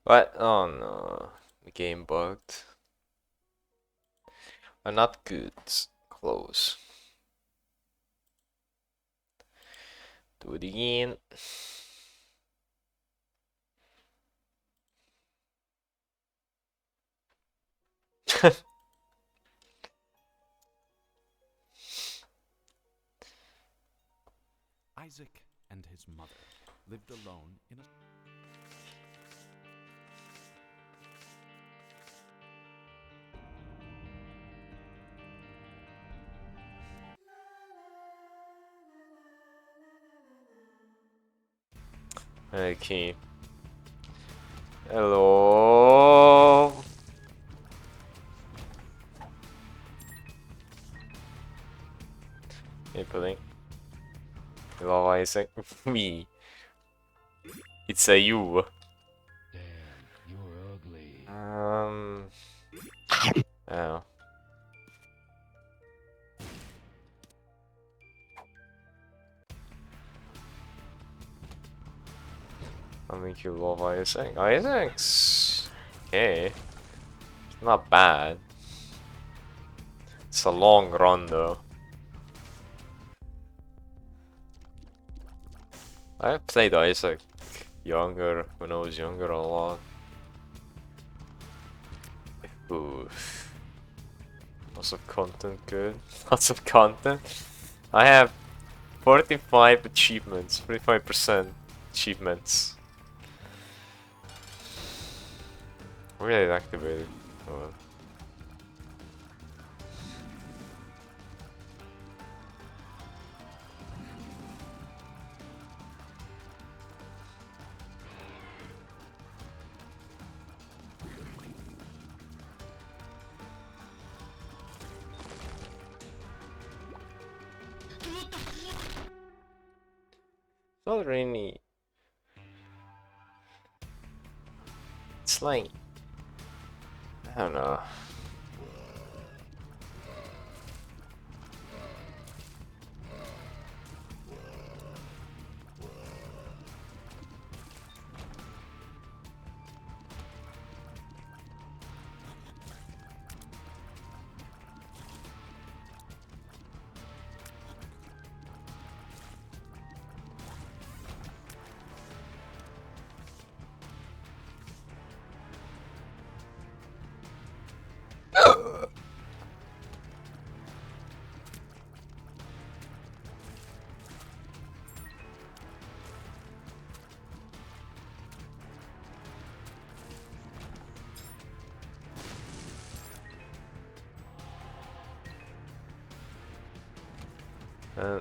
What? Oh no. The game bugged. Not good. Close. Do it again. Isaac and his mother lived alone in a... Okay. Hello. Hey, pudding. Hello, Isaac. Me. It's a you. Damn, you're ugly. Oh. I think you love Isaac. Isaac's okay. It's not bad. It's a long run though. I played Isaac younger when I was younger a lot. Ooh. Lots of content, good. Lots of content. I have 45 achievements, 45% achievements. Really activated. Oh. Not really. It's like, I don't know.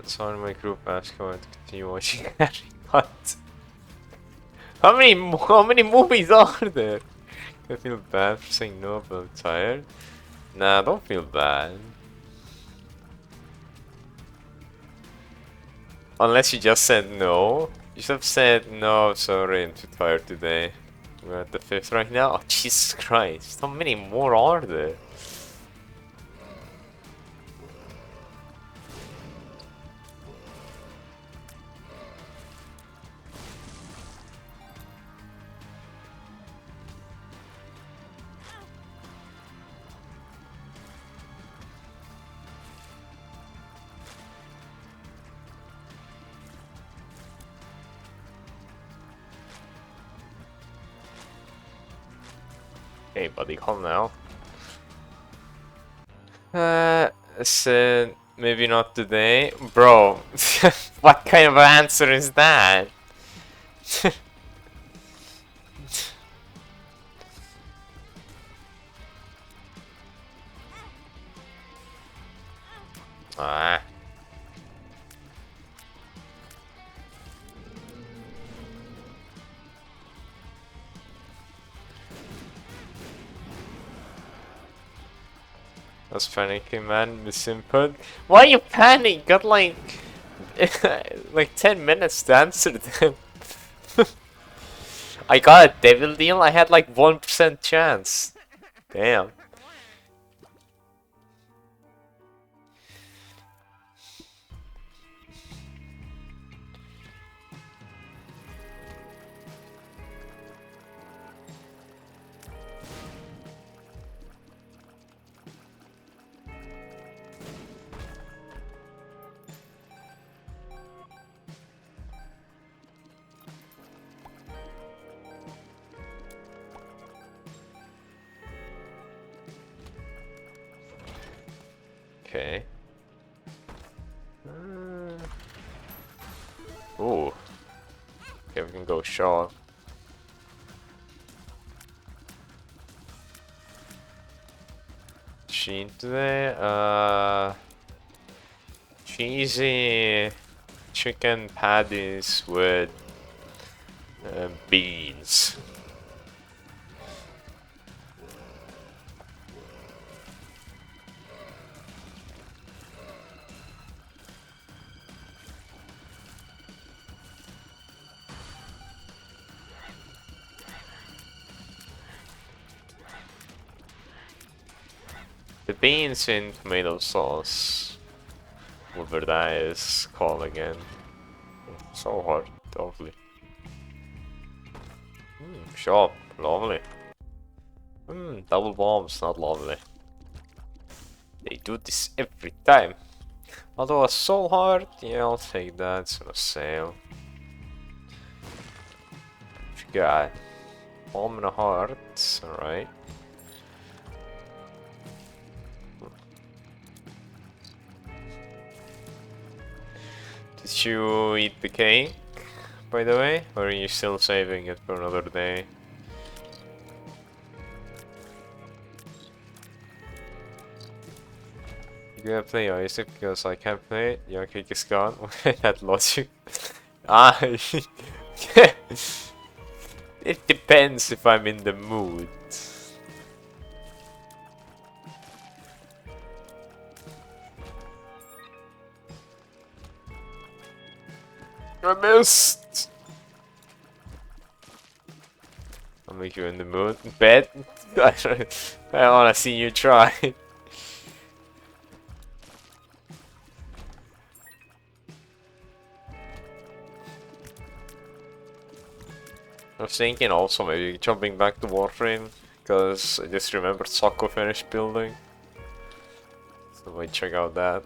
Someone in my group asked me to continue watching Harry Potter. How many movies are there? I feel bad for saying no, but I'm tired. Nah, don't feel bad. Unless you just said no. You should have said no, sorry, I'm too tired today. We're at the 5th right now. Oh, Jesus Christ. How many more are there? Hey, buddy, calm now. Said maybe not today. Bro, what kind of answer is that? Ah. I was panicking, man. Miss input. Why you panic? Got like like 10 minutes to answer them. I got a devil deal. I had like 1% chance. Damn. Okay. Ooh. Okay, we can go short. Sheen today. Cheesy chicken patties with beans. The beans in tomato sauce. Whatever that is called again. So hard, lovely. Sharp, lovely. Double bombs, not lovely. They do this every time. Although it's so hard, yeah, I'll take that. It's on a sale. What you got? Bomb and a heart. Alright. Did you eat the cake, by the way? Or are you still saving it for another day? You gotta play Isaac because I can't play it. Your cake is gone. That logic. Ah, it depends if I'm in the mood. I missed. I'll make you in the mood. Bet. I wanna see you try. I was thinking also maybe jumping back to Warframe, because I just remembered Socko finished building. So I might check out that.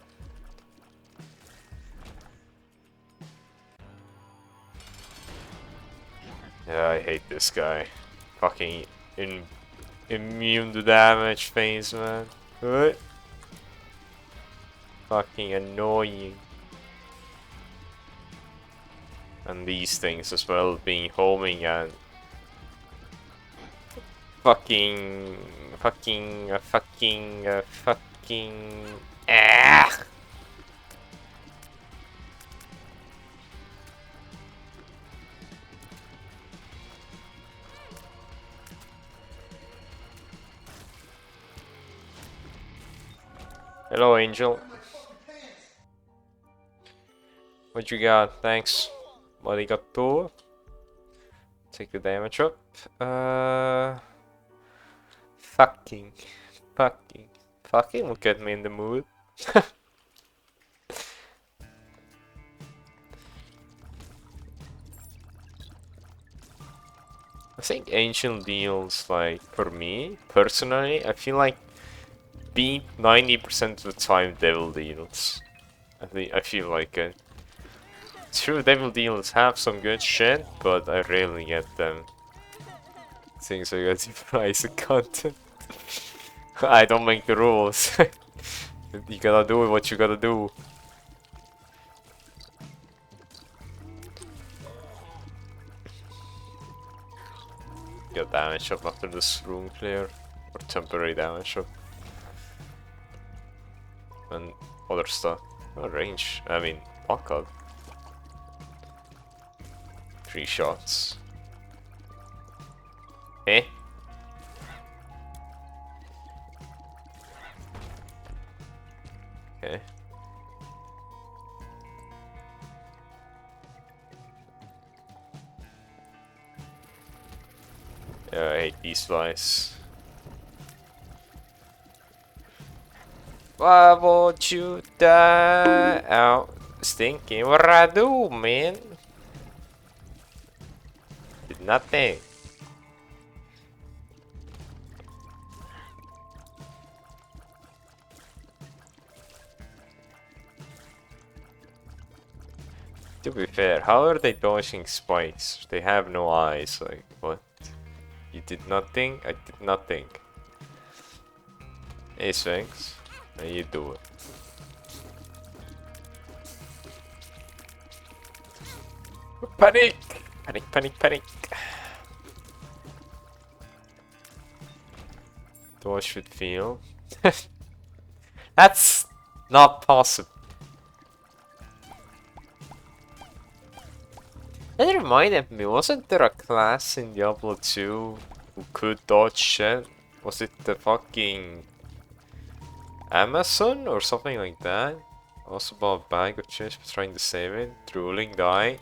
Yeah, I hate this guy. Fucking immune to damage phase, man. What? Fucking annoying. And these things as well, being homing and fucking ah! Hello, Angel. What you got? Thanks. What he got two? Take the damage up. Fucking will get me in the mood. I think Ancient deals, like, for me, personally, I feel like beat 90% of the time Devil deals. I feel like it. True, Devil deals have some good shit, but I rarely get them. Things I get price of content. I don't make the rules. You gotta do what you gotta do. Get damage up after this room clear. Or temporary damage up. And other stuff. Oh, range. I mean, block out. 3 shots. Eh? Okay. Yeah, I hate these flies. Why won't you die out stinking? What I do, man? Did nothing. To be fair, how are they dodging spikes? They have no eyes, like, what? You did nothing? I did nothing. Hey, Sphinx, how you doing? Panic! Panic, panic, panic. Dodge with feel. That's not possible. That reminded me, wasn't there a class in Diablo 2 who could dodge shit? Was it the fucking Amazon or something like that? Also bought a bag of chips, trying to save it. Drooling, dying.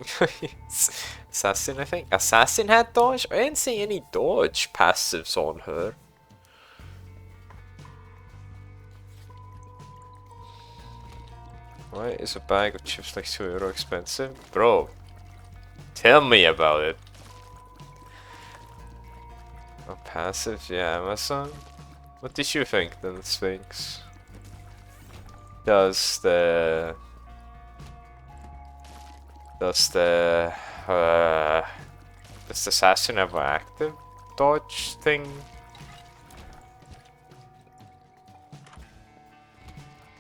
Assassin, I think. Assassin had dodge? I didn't see any dodge passives on her. Why is a bag of chips like €2 expensive? Bro, tell me about it. A passive, yeah, Amazon. What did you think then, Sphinx? Does the assassin have an active dodge thing?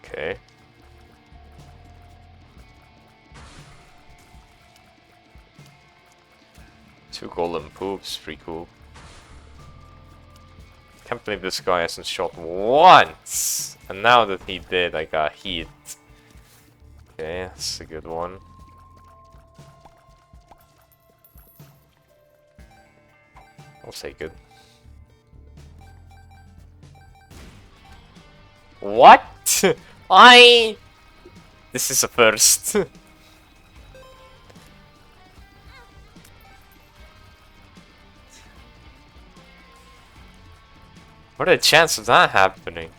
Okay. Two golden poops, pretty cool. Can't believe this guy hasn't shot once! And now that he did, I got hit. Okay, that's a good one. I'll say good. What? This is a first. What are the chances of that happening?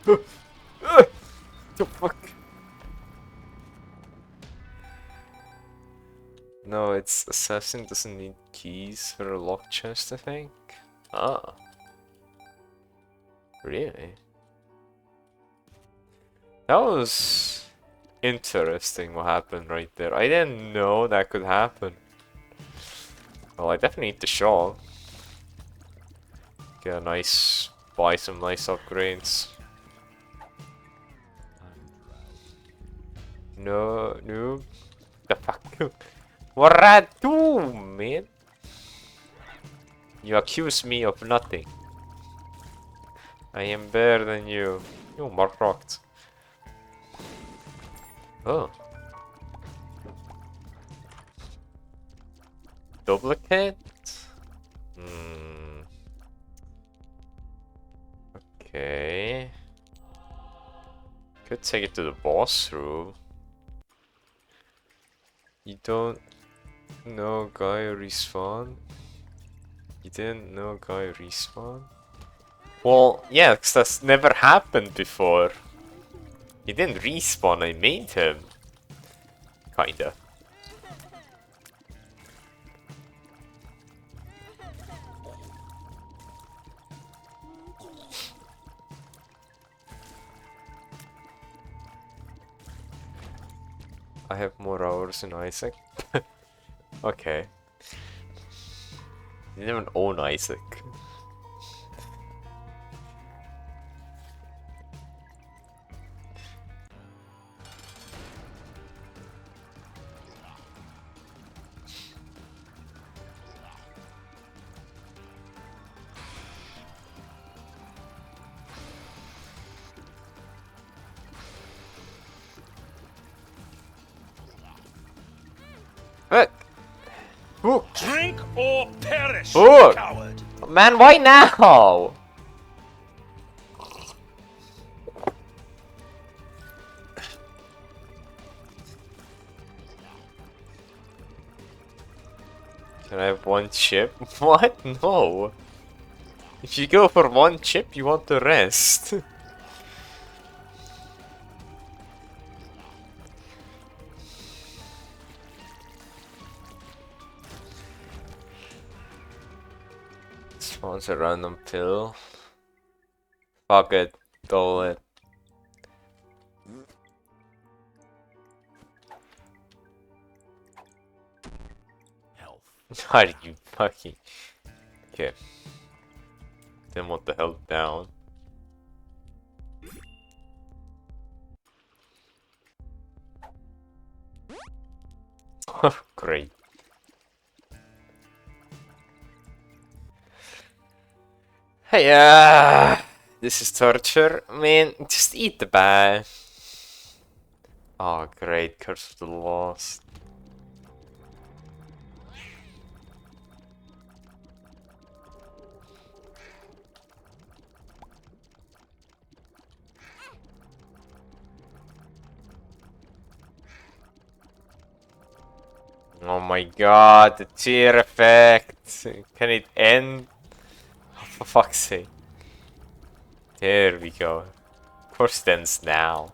The fuck? No, it's assassin doesn't need keys for a lock chest, I think. Ah. Really? That was interesting what happened right there. I didn't know that could happen. Well, I definitely need the shawl. Get a nice, buy some nice upgrades. No, no. The fuck? What I do, man? You accuse me of nothing. I am better than you. You mark rocked. Oh. Duplicate? Hmm. Okay. Could take it to the boss room. You don't know guy respawn? You didn't know guy respawn? Well, yeah, because that's never happened before. He didn't respawn, I made him. Kinda. I have more hours than Isaac. Okay. You didn't even own Isaac. Look! Hook! Drink or perish, Hook! coward! Man, why now? Can I have one chip? What? No! If you go for one chip, you want the rest. Spawns a random pill. Fuck it, stole it. Health. Are you fucking... Okay. Then what the hell down? Great. Hey, this is torture. Man, just eat the bag. Oh, great. Curse of the Lost. Oh my god, the tear effect. Can it end? Oh, for fuck's sake. There we go. Of course it ends now.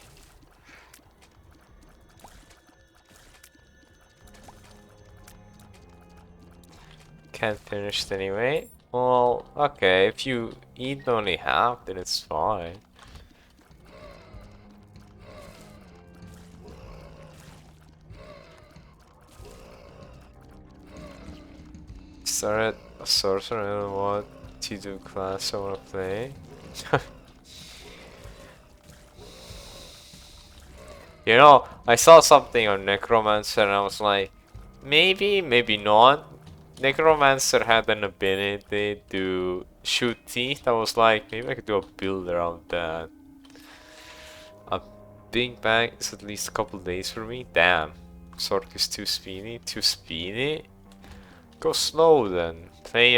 Can't finish it anyway. Well, okay, if you eat only half, then it's fine. Started a sorcerer, I don't know what to do class I wanna play. You know, I saw something on Necromancer and I was like, maybe, maybe not. Necromancer had an ability to shoot teeth. I was like, maybe I could do a build around that. A big bang is at least a couple days for me. Damn. Sork is too speedy. Too speedy? Go slow then. Play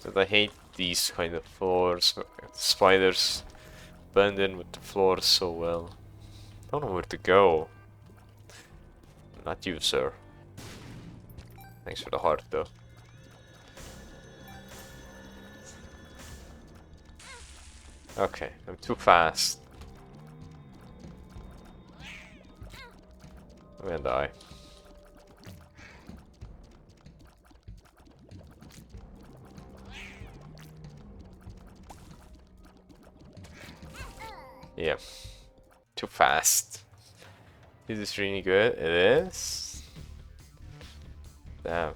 But I hate these kind of floors. Spiders blend in with the floors so well. Don't know where to go. Not you, sir. Thanks for the heart, though. Okay, I'm too fast. I'm gonna die. Yeah. Too fast. Is this really good? It is. Damn.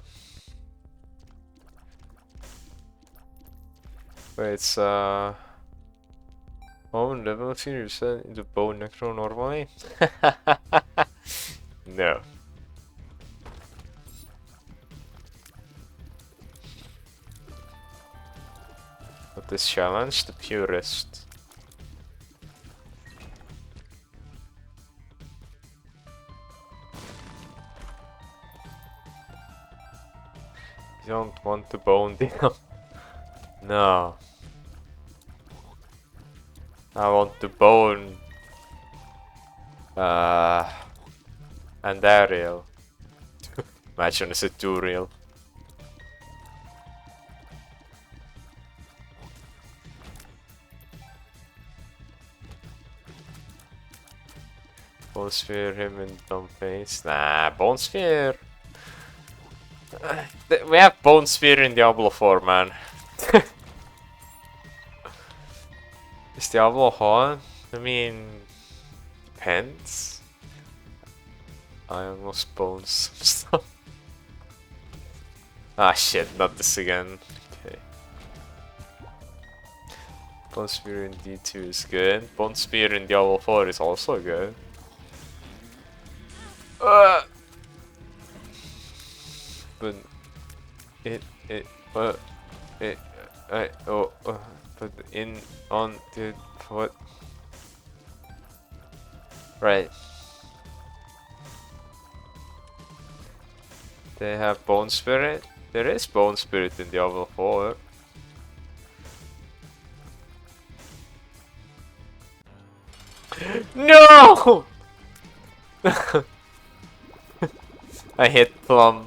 But it's oh, level 3% into bow necro normally? No. But this challenge, the purest. You don't want the bone deal. No. I want the bone. And Ariel. Imagine it's a tutorial. Bone Sphere him in dumb face. Nah, Bone Sphere. We have Bone Sphere in Diablo 4, man. Is Diablo hard? I mean, depends. I almost bones some stuff. Ah shit, not this again. Okay. Bone Spear in D2 is good. Bone Spear in Diablo 4 is also good. But but in on the what? Right. They have Bone Spirit. There is Bone Spirit in Diablo 4. No! I hit plum.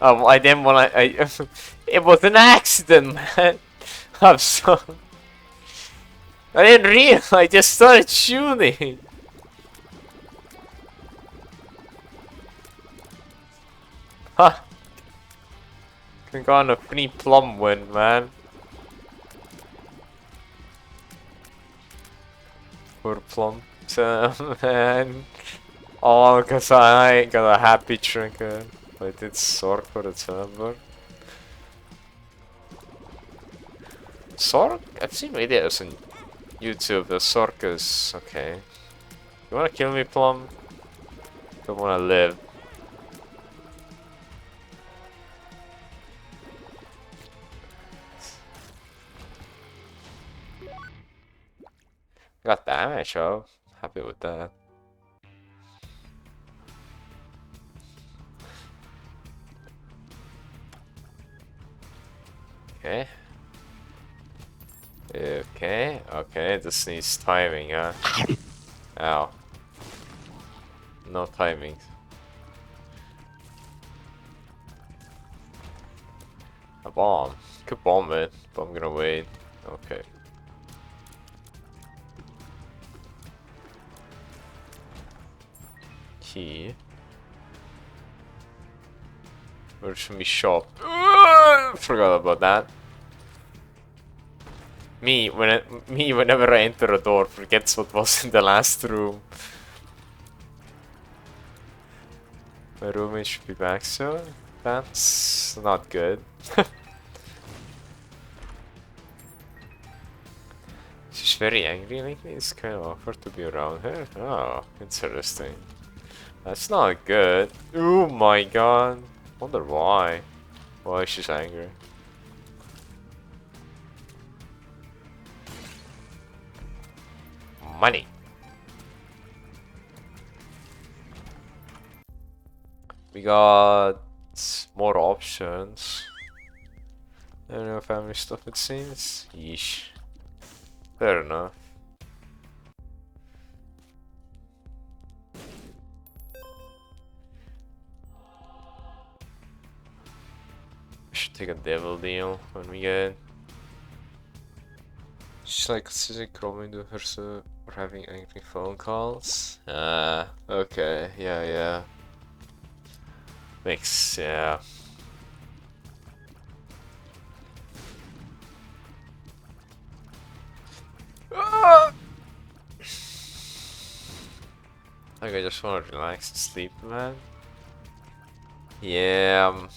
I didn't want to. It was an accident, man. I'm sorry. I didn't realize. I just started shooting. Ha! Can go on a free plum win, man. for plump and all because I got a happy trinket. I did Sork for the temper. Sork? I've seen videos on YouTube. The Sork is okay. You wanna kill me, Plum? Don't wanna live. Got damage, oh. Happy with that. Okay. Okay, this needs timing, huh? Ow. No timing. A bomb. Could bomb it, but I'm gonna wait. Okay. Key. Where should we shop? Forgot about that. Me whenever I enter a door forgets what was in the last room. My roommate should be back soon. That's not good. She's very angry lately. It's kind of awkward to be around her. Oh, interesting. That's not good. Oh my god. Wonder why. Why she's angry. Money. We got more options. I don't know, family stuff it seems. Yeesh. Fair enough. I should take a devil deal when we get. She's like considering crawling to herself or having angry phone calls. Okay, yeah. Yeah. Like I just want to relax and sleep, man. Yeah.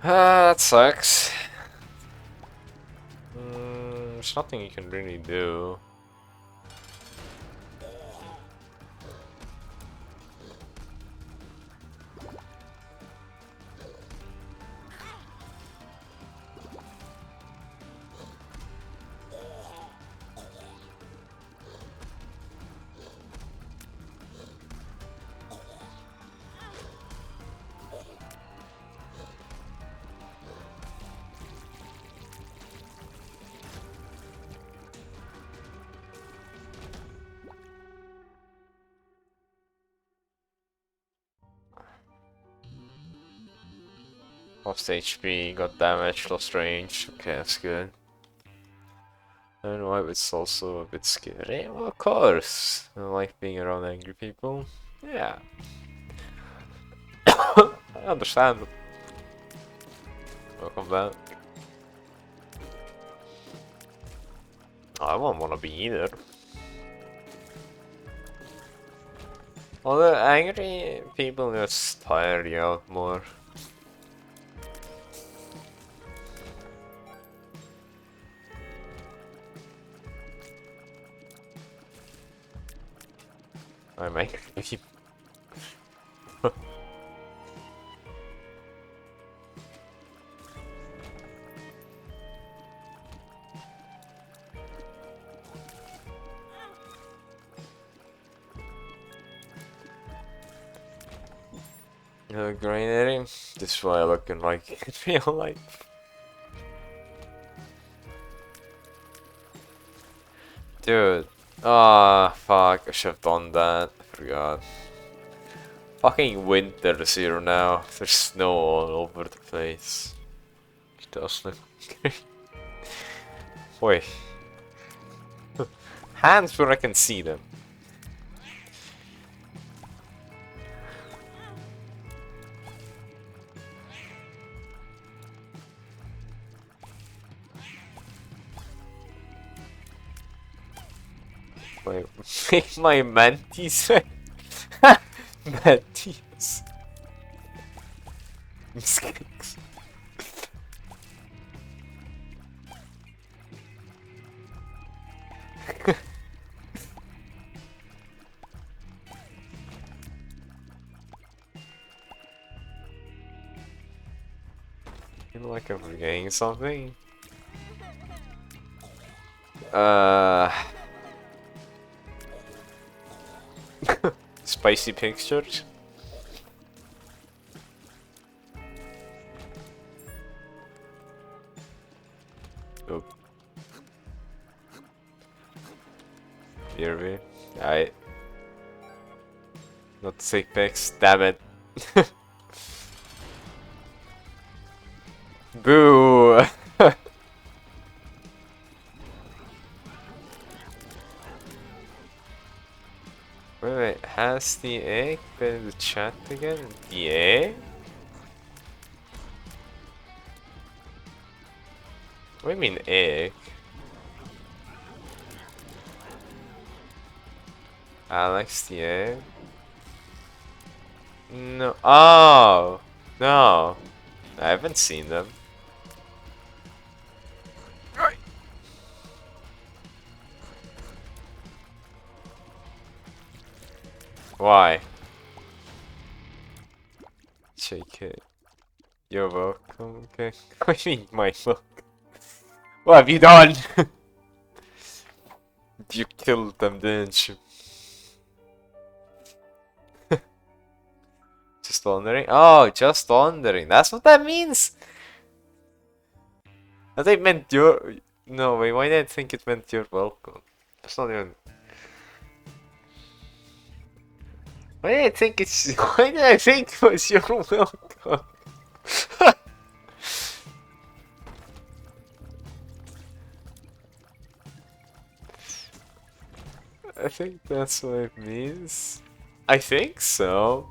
That sucks. There's nothing you can really do. Lost HP, got damage, lost range. Okay, that's good. I don't know why it's also a bit scary. Well, of course. I like being around angry people. Yeah. I understand. Welcome back. I won't wanna be either. Although angry people just tire you out more. I'm angry people. Greenery. This is what I looking like in real life. Dude. Ah, fuck. I should have done that. I forgot. Fucking winter is here now. There's snow all over the place. It does look great. Wait. Hands where I can see them. my make my mantis. Mantis. Mistakes. Feel like I'm forgetting something. Spicy pictures. Oh. Here I not sick pics, damn it. Boo! Wait, has the egg been in the chat again? The egg? What do you mean egg? Alex the egg? No. Oh! No. I haven't seen them. Why? JK. You're welcome, okay. What do you mean, my luck? What have you done? You killed them, didn't you? Just wondering? Oh, just wondering. That's what that means? I think it meant you're... No, wait, why did I think it meant you're welcome? That's not even... Why did I think it's... Why did I think it was you're welcome? I think that's what it means. I think so.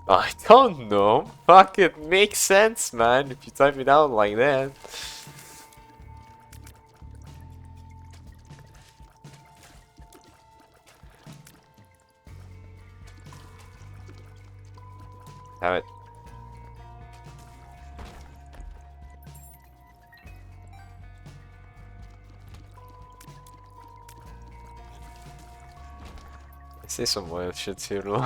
I don't know. Fuck, it makes sense, man, if you type it out like that. Have it. I say some wild shit here, though.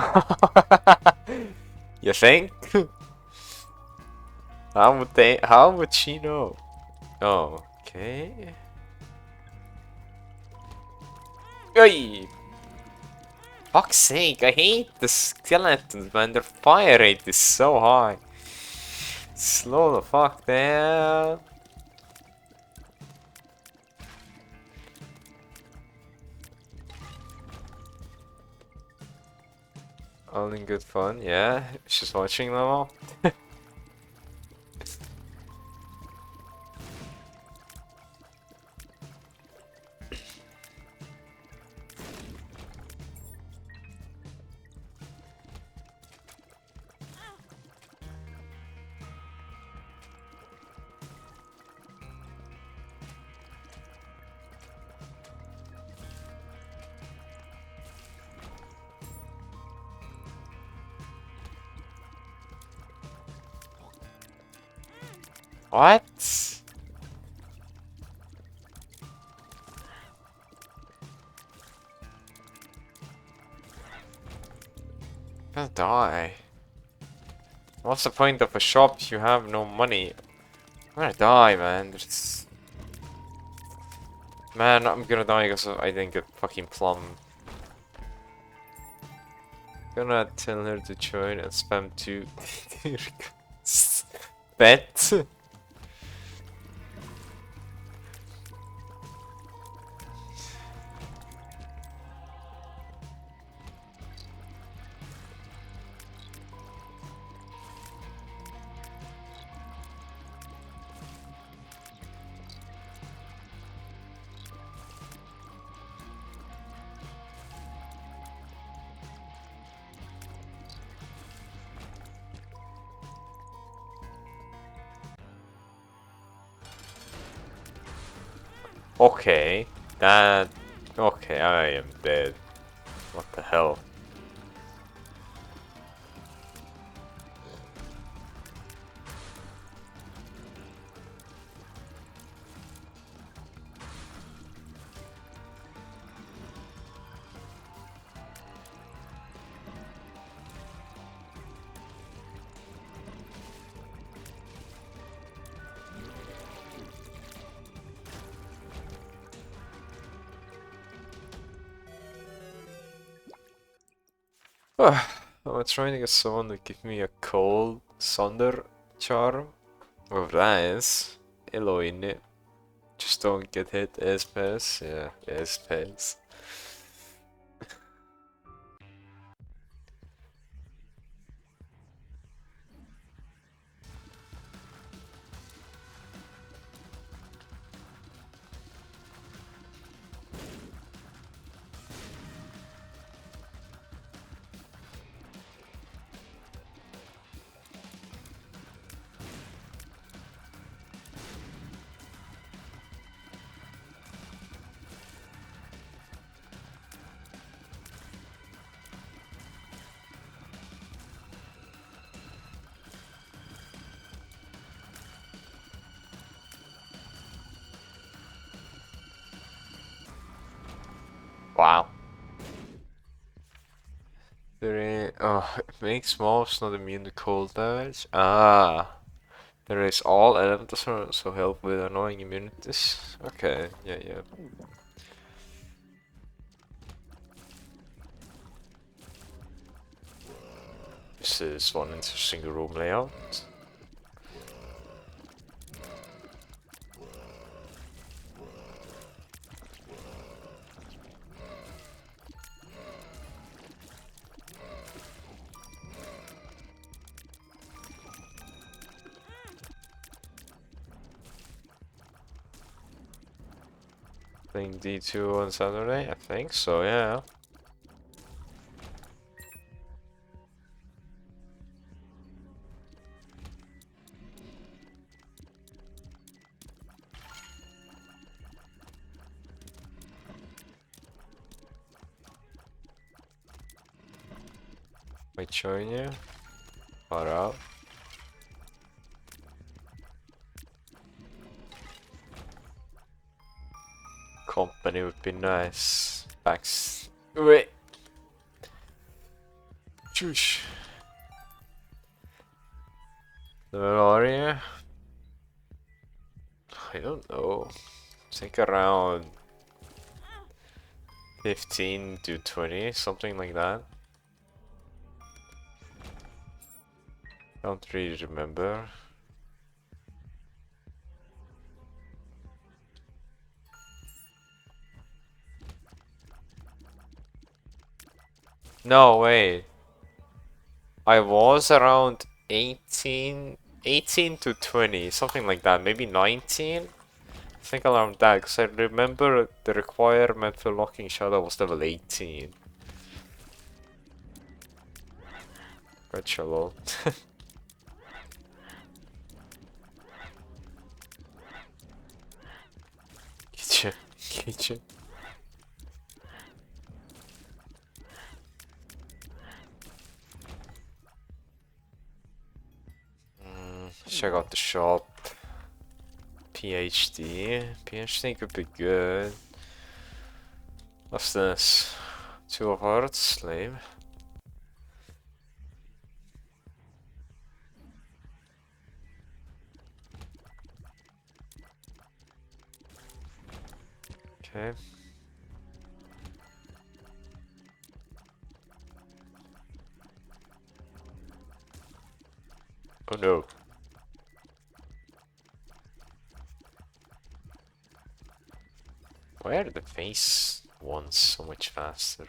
You think? How would she know? Oh, okay. Oi! Fuck's sake, I hate the skeletons, man. Their fire rate is so high. Slow the fuck down. All in good fun, yeah. She's watching them all. What? I'm gonna die. What's the point of a shop if you have no money? I'm gonna die, man. Man, I'm gonna die because I didn't get fucking plum. Gonna tell her to join and spam 2 requests. Bet? Okay, that Okay, I am dead. What the hell? I'm trying to get someone to give me a cold thunder charm. With that, hello in it. Just don't get hit, S-Pass. Yeah, S-Pass. Wow. It makes mobs not immune to cold damage. Ah, there is all elementals so help with annoying immunities. Okay, yeah. This is one interesting room layout. Playing D2 on Saturday, I think so, yeah. Might join you. Far out. Company would be nice. Backs. Wait. Shush. Where are you? I don't know. I think around 15 to 20, something like that. Don't really remember. No, wait. I was around 18 to 20, something like that. Maybe 19? I think around that, because I remember the requirement for locking shadow was level 18. Gotcha, lol. Getcha, getcha. Check out the shop. PhD could be good. What's this? 2 of hearts, slave. Okay. Oh no. Why are the face ones so much faster?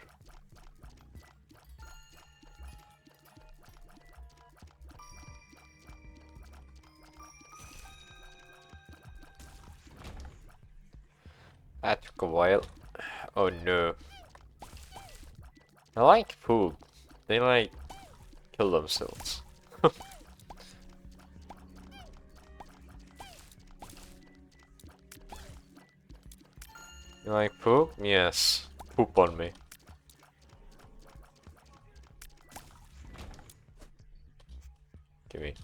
That took a while. Oh no. I like poop. They like kill themselves. You like poop? Yes. Poop on me. Give me.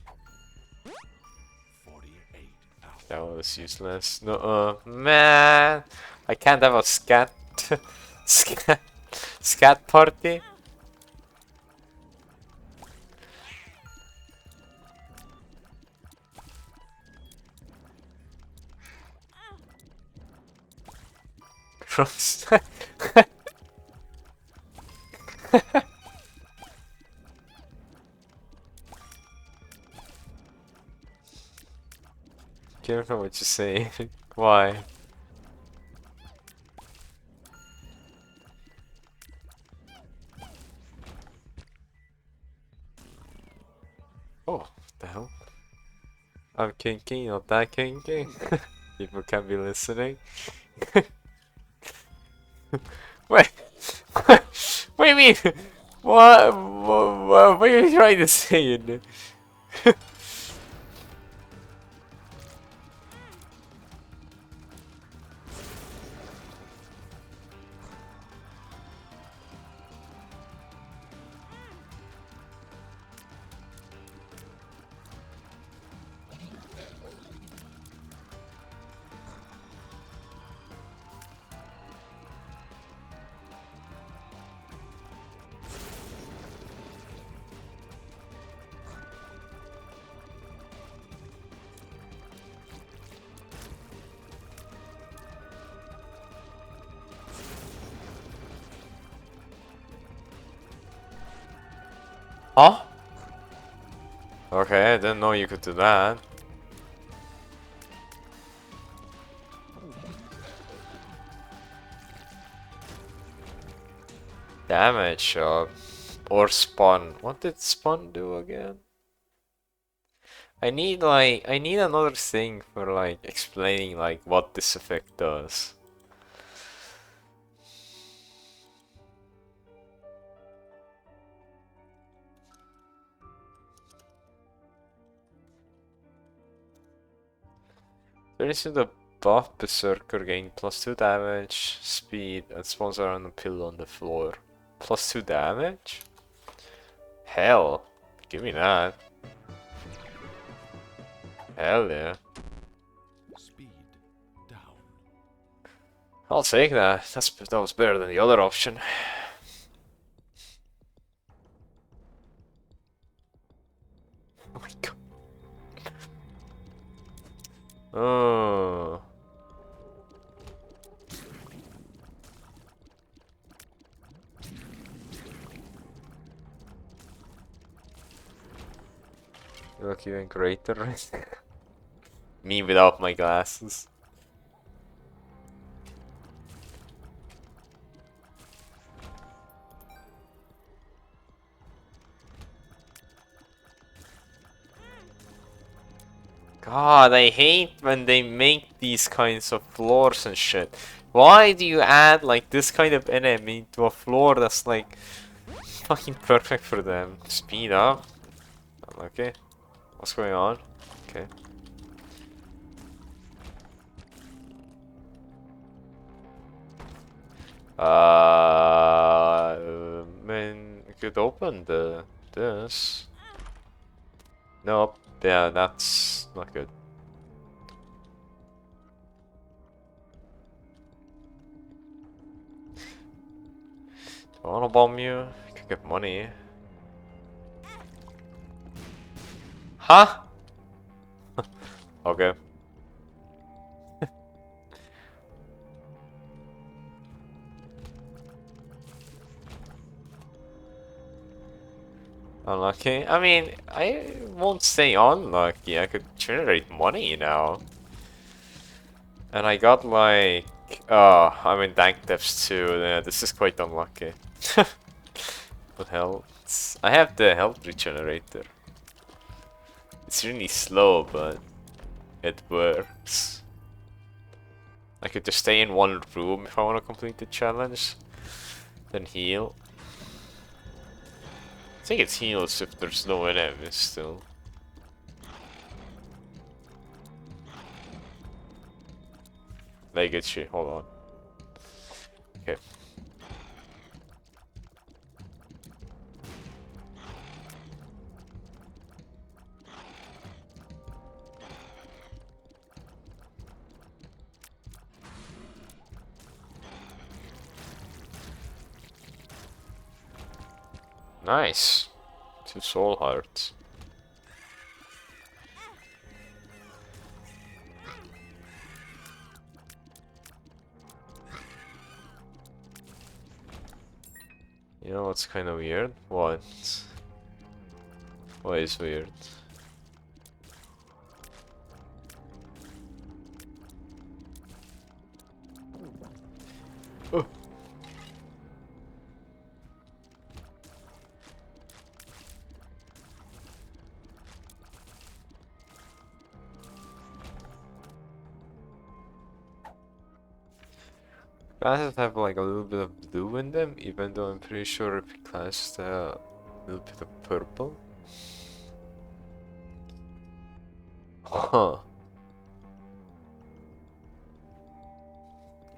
48 hours. That was useless. No, man. I can't have a scat. scat. Scat party. Cross. Careful what you say. Why? Oh, what the hell? I'm kinky, not that kinky. People can be listening. Wait, what do you mean? What are you trying to say? Huh? Okay, I didn't know you could do that. Damage or spawn. What did spawn do again? I need another thing for like explaining like what this effect does. There is the buff Berserker gain +2 damage, speed, and spawns around a pillow on the floor. +2 damage? Hell, give me that. Hell yeah. Speed down. I'll take that. That was better than the other option. Oh my god. Oh. You look even greater. Me without my glasses. God, I hate when they make these kinds of floors and shit. Why do you add like this kind of enemy to a floor that's like fucking perfect for them? Speed up. Okay. What's going on? Okay. Man, I could open this. Nope. Yeah, that's not good. Do I wanna bomb you? I could get money. Huh? Okay. Unlucky. I mean, I won't say unlucky. I could generate money now. And I got like... Oh, I'm in dank depths too. Yeah, this is quite unlucky. What hell? I have the health regenerator. It's really slow, but it works. I could just stay in one room if I want to complete the challenge. Then heal. I think it heals if there's no enemies still. They get shit, hold on. Okay. Nice. 2 soul hearts. You know what's kind of weird? What? What is weird? Oh. Classes have like a little bit of blue in them, even though I'm pretty sure every class has a little bit of purple. Huh.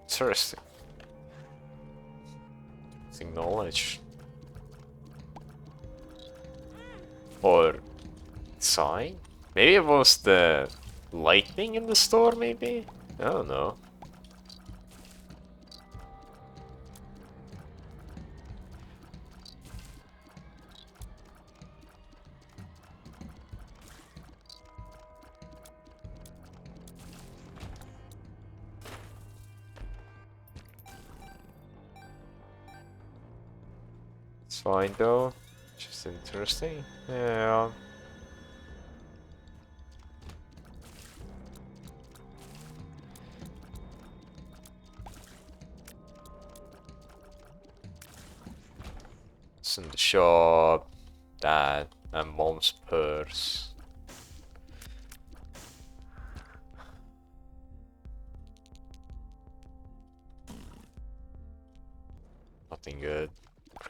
Interesting. Using knowledge. Or sign? Maybe it was the lightning in the store, maybe? I don't know. It's fine though. Just interesting. Yeah. It's in the shop. That and mom's purse. Nothing good.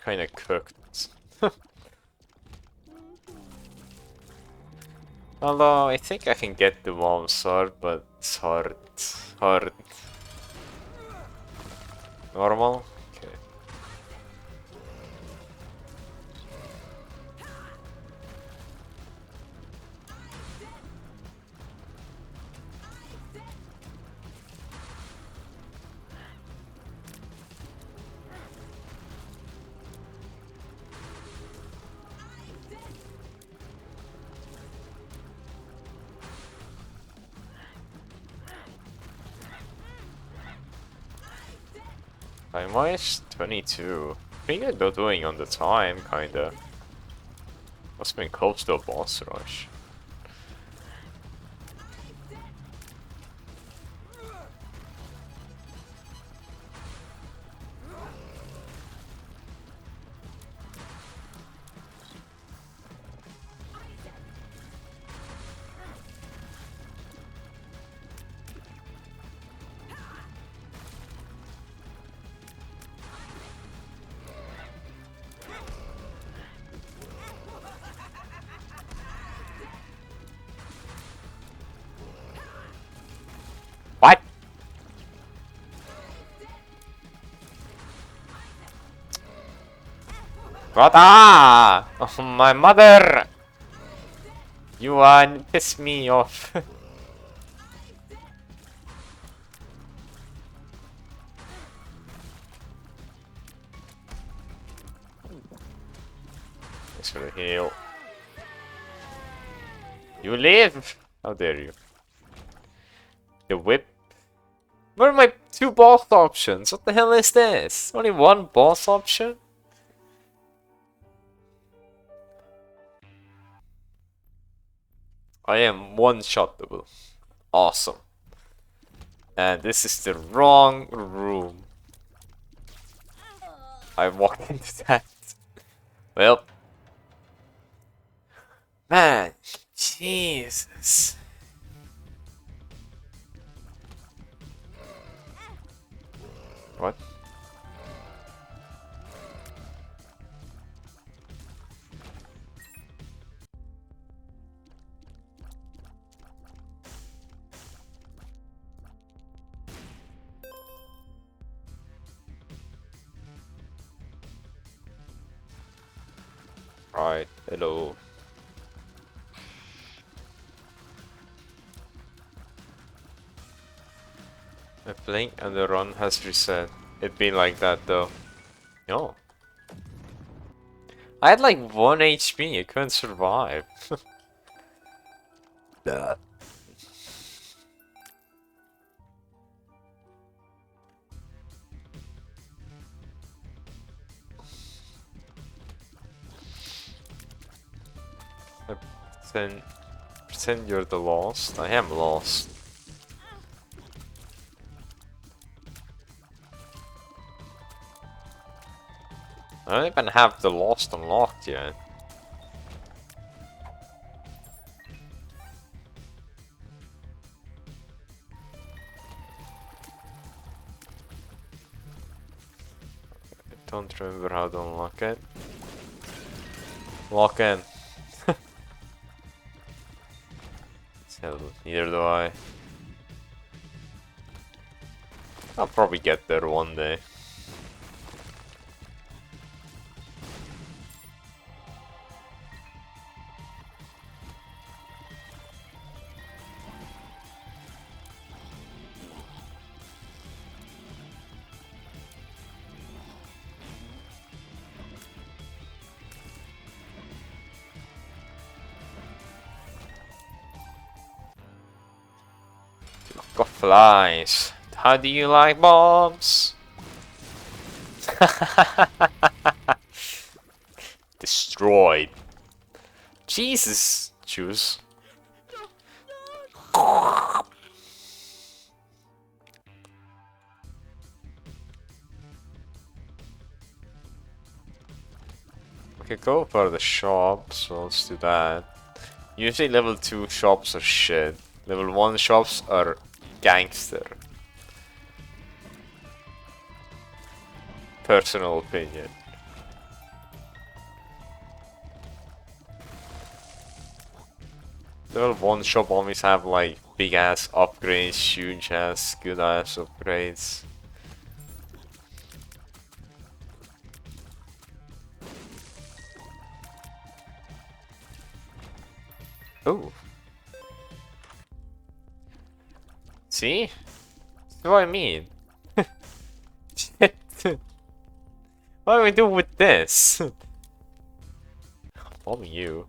Kinda cooked. Although I think I can get the mom's sword, but it's hard. Hard. Normal? Okay. Time wise? 22. Pretty good though doing on the time, kinda. Must have been close to a boss rush. What? Brother! Oh, my mother! You piss me off. Thanks for the heal. You live! How dare you? The whip. Where are my 2 boss options? What the hell is this? Only 1 boss option? I am one-shotable. Awesome. And this is the wrong room. I walked into that. Well. Man. Jesus. What? Right, hello. A blink and the run has reset. It'd been like that though. No. I had like 1 HP, I couldn't survive. Yeah. Then pretend you're the lost. I am lost. I don't even have the lost unlocked yet. I don't remember how to unlock it. Lock in. Hell, neither do I. I'll probably get there one day. Got flies. How do you like bombs? Destroyed. Jesus, choose. We could go for the shop, so let's do that. Usually level 2 shops are shit. Level 1 shops are gangster. Personal opinion. Level 1 shop always have like big ass upgrades, huge ass, good ass upgrades. Oh. See? That's what I mean. Shit. What do we do with this? Follow you.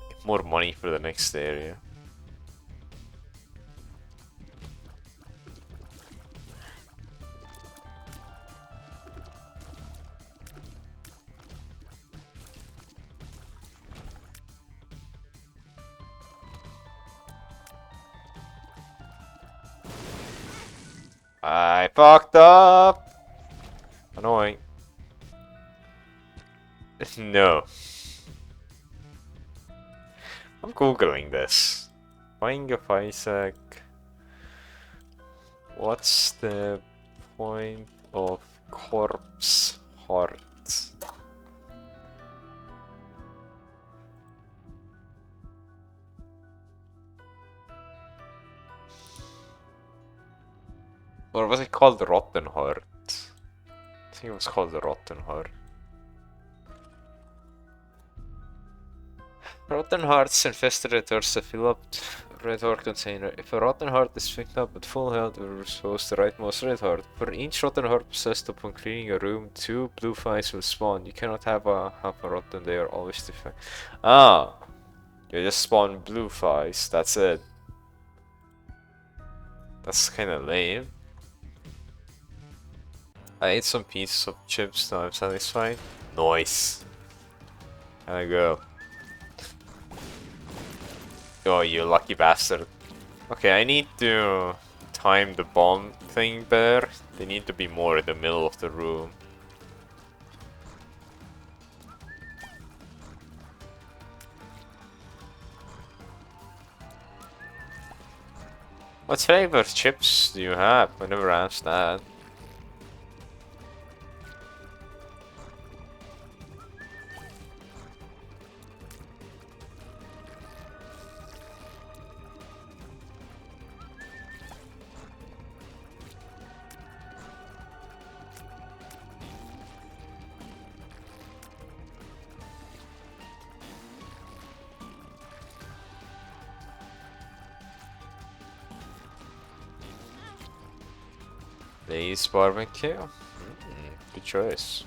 Get more money for the next area. I fucked up! Annoying. No. I'm googling this. Buying of Isaac. What's the point of corpse heart? Or was it called Rotten Heart? I think it was called the Rotten Heart. Rotten hearts infest retorts to fill up red heart container. If a rotten heart is picked up at full health, we're supposed to rightmost red heart. For each rotten heart possessed upon cleaning a room, 2 blue flies will spawn. You cannot have a rotten, they are always defect. Ah! You just spawn blue flies, that's it. That's kinda lame. I ate some pieces of chips, now I'm satisfied. Nice. Can I go? Oh, you lucky bastard. Okay, I need to time the bomb thing better. They need to be more in the middle of the room. What flavor chips do you have? I never asked that. Lay's barbecue. Good choice.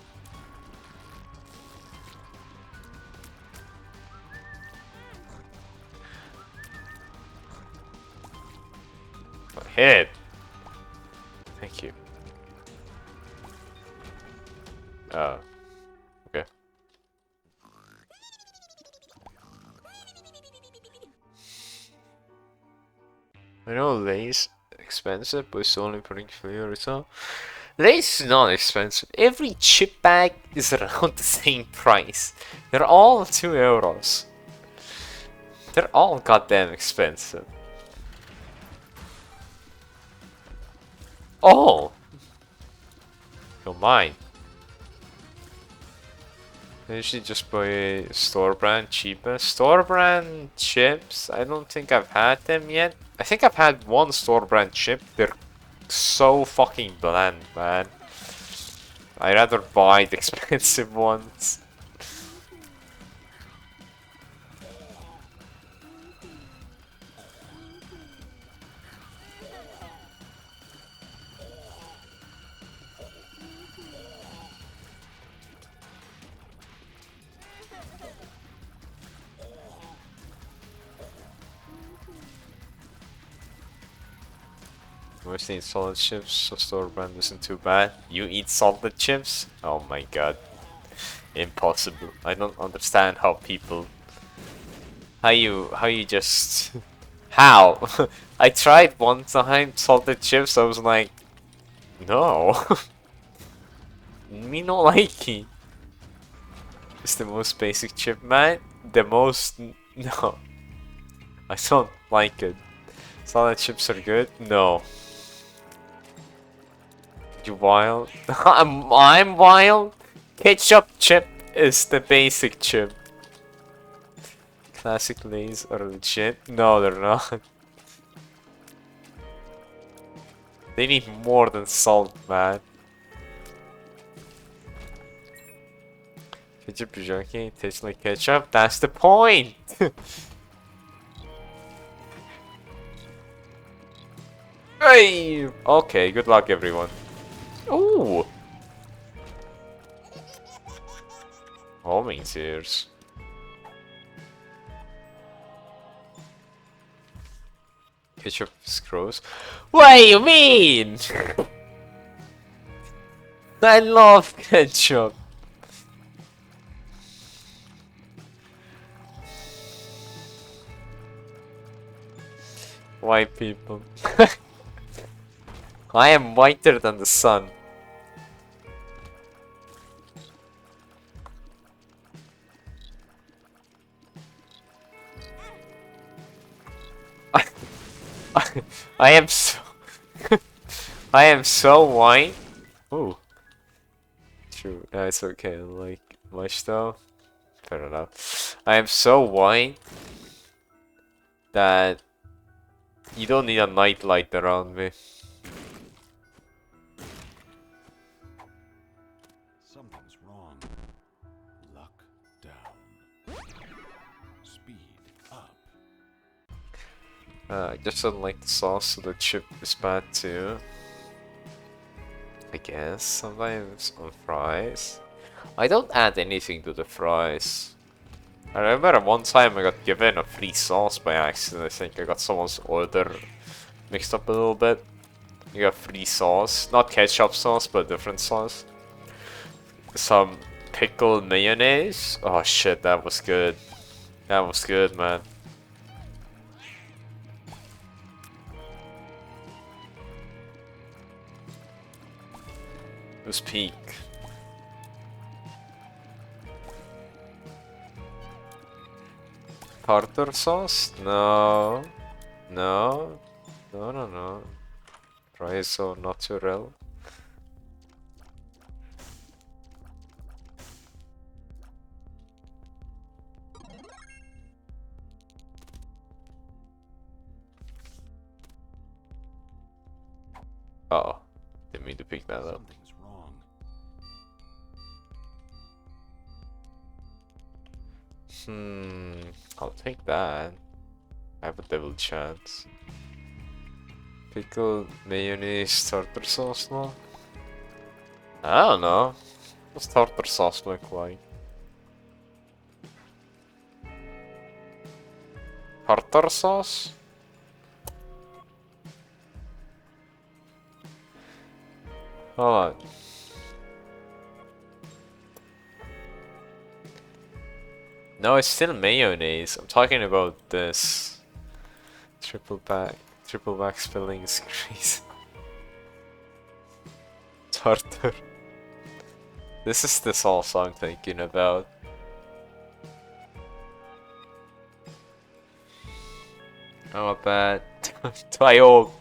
Hit it. Thank you. Okay. I know Lay's expensive, but it's only putting flavor, so Lay's not expensive. Every chip bag is around the same price. They're all €2. They're all goddamn expensive. Oh! Don't mind. I usually just buy store brand cheapest. Store brand chips, I don't think I've had them yet. I think I've had one store brand chip. They're so fucking bland, man. I'd rather buy the expensive ones. Mostly eat solid chips, so store brand isn't too bad. You eat salted chips? Oh my god. Impossible. I don't understand how people... How you just... How? I tried one time salted chips, I was like... No. Me no like it. It's the most basic chip, man. The most... No. I don't like it. Salad chips are good? No. You wild? I'm wild? Ketchup chip is the basic chip. Classic Lays are legit? No, they're not. They need more than salt, man. Ketchup is junky, tastes like ketchup? That's the point! Hey! Okay, good luck everyone. Ooh! Homing tears. Ketchup is gross. What do you mean? I love ketchup. White people. I am whiter than the sun. I am so I am so white. Ooh. True. No, it's okay. Like much though. Fair enough. I am so white that you don't need a night light around me. Something's wrong. Luck down. Speed up. I just don't like the sauce, so the chip is bad too. I guess sometimes on fries. I don't add anything to the fries. I remember one time I got given a free sauce by accident. I think I got someone's order mixed up a little bit. You got free sauce, not ketchup sauce, but different sauce. Some pickled mayonnaise. Oh shit, that was good. That was good, man. It was peak. Tartar sauce? No. No. No, no, no. Fries au naturel. Uh oh. Didn't mean to pick that up. Something's wrong. I'll take that. I have a devil chance. Pickle, mayonnaise, tartar sauce now? I don't know. What's tartar sauce look like? Tartar sauce? Hold on. No, it's still mayonnaise. I'm talking about this. Triple back spelling is crazy. Tartar. This is the sauce I'm thinking about. How about Tayor.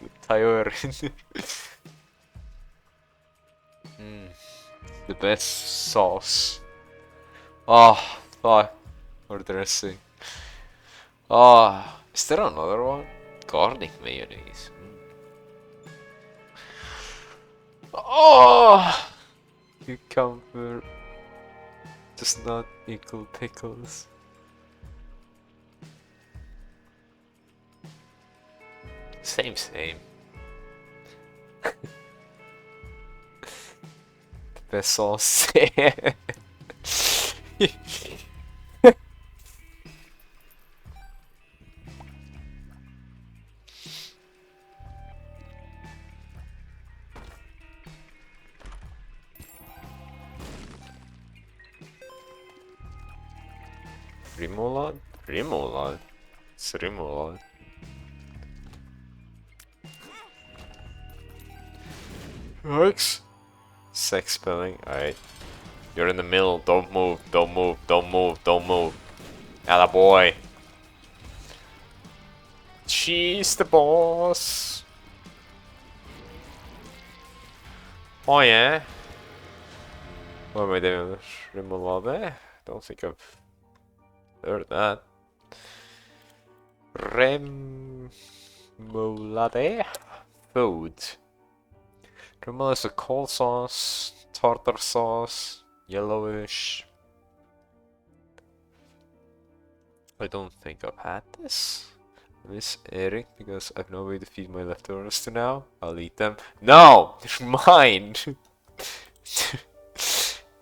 The best sauce. Oh, fuck. Or dressing. Oh, is there another one? Garlic mayonnaise. Oh! Cucumber does not equal pickles. Same. The best sauce. Remoulade? Remoulade? It's remoulade. Works. Sex spelling. Alright. You're in the middle. Don't move. Don't move. Don't move. Don't move. Atta boy. She's the boss. Oh yeah. What am I doing? Remoulade? Don't think I've heard that. Remoulade? Food. Remoulade is a cold sauce, tartar sauce, yellowish. I don't think I've had this. Miss Eric, because I've no way to feed my leftovers to now. I'll eat them. No! They're mine!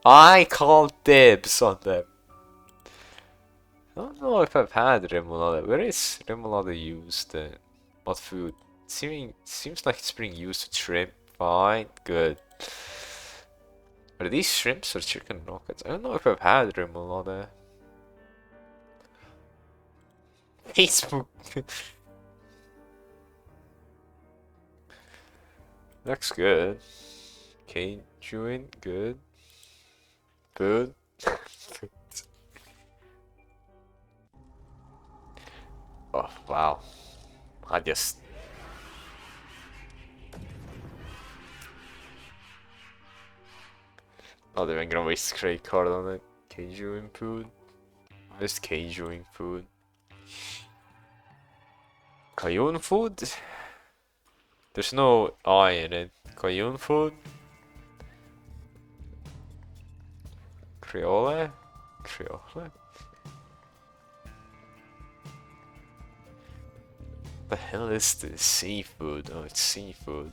I called dibs on them. I don't know if I've had remoulade. Where is remoulade used? What food? Seems like it's being used with shrimp. Fine, good. Are these shrimps or chicken nuggets? I don't know if I've had remoulade. Facebook. Looks good. Cajun, good. Food. Oh wow. I just not even gonna waste a credit card on it. Cajun food. Just Cajun food. Cajun food? There's no I in it. Cajun food? Creole? Creole? The hell is this? Seafood. Oh, it's seafood.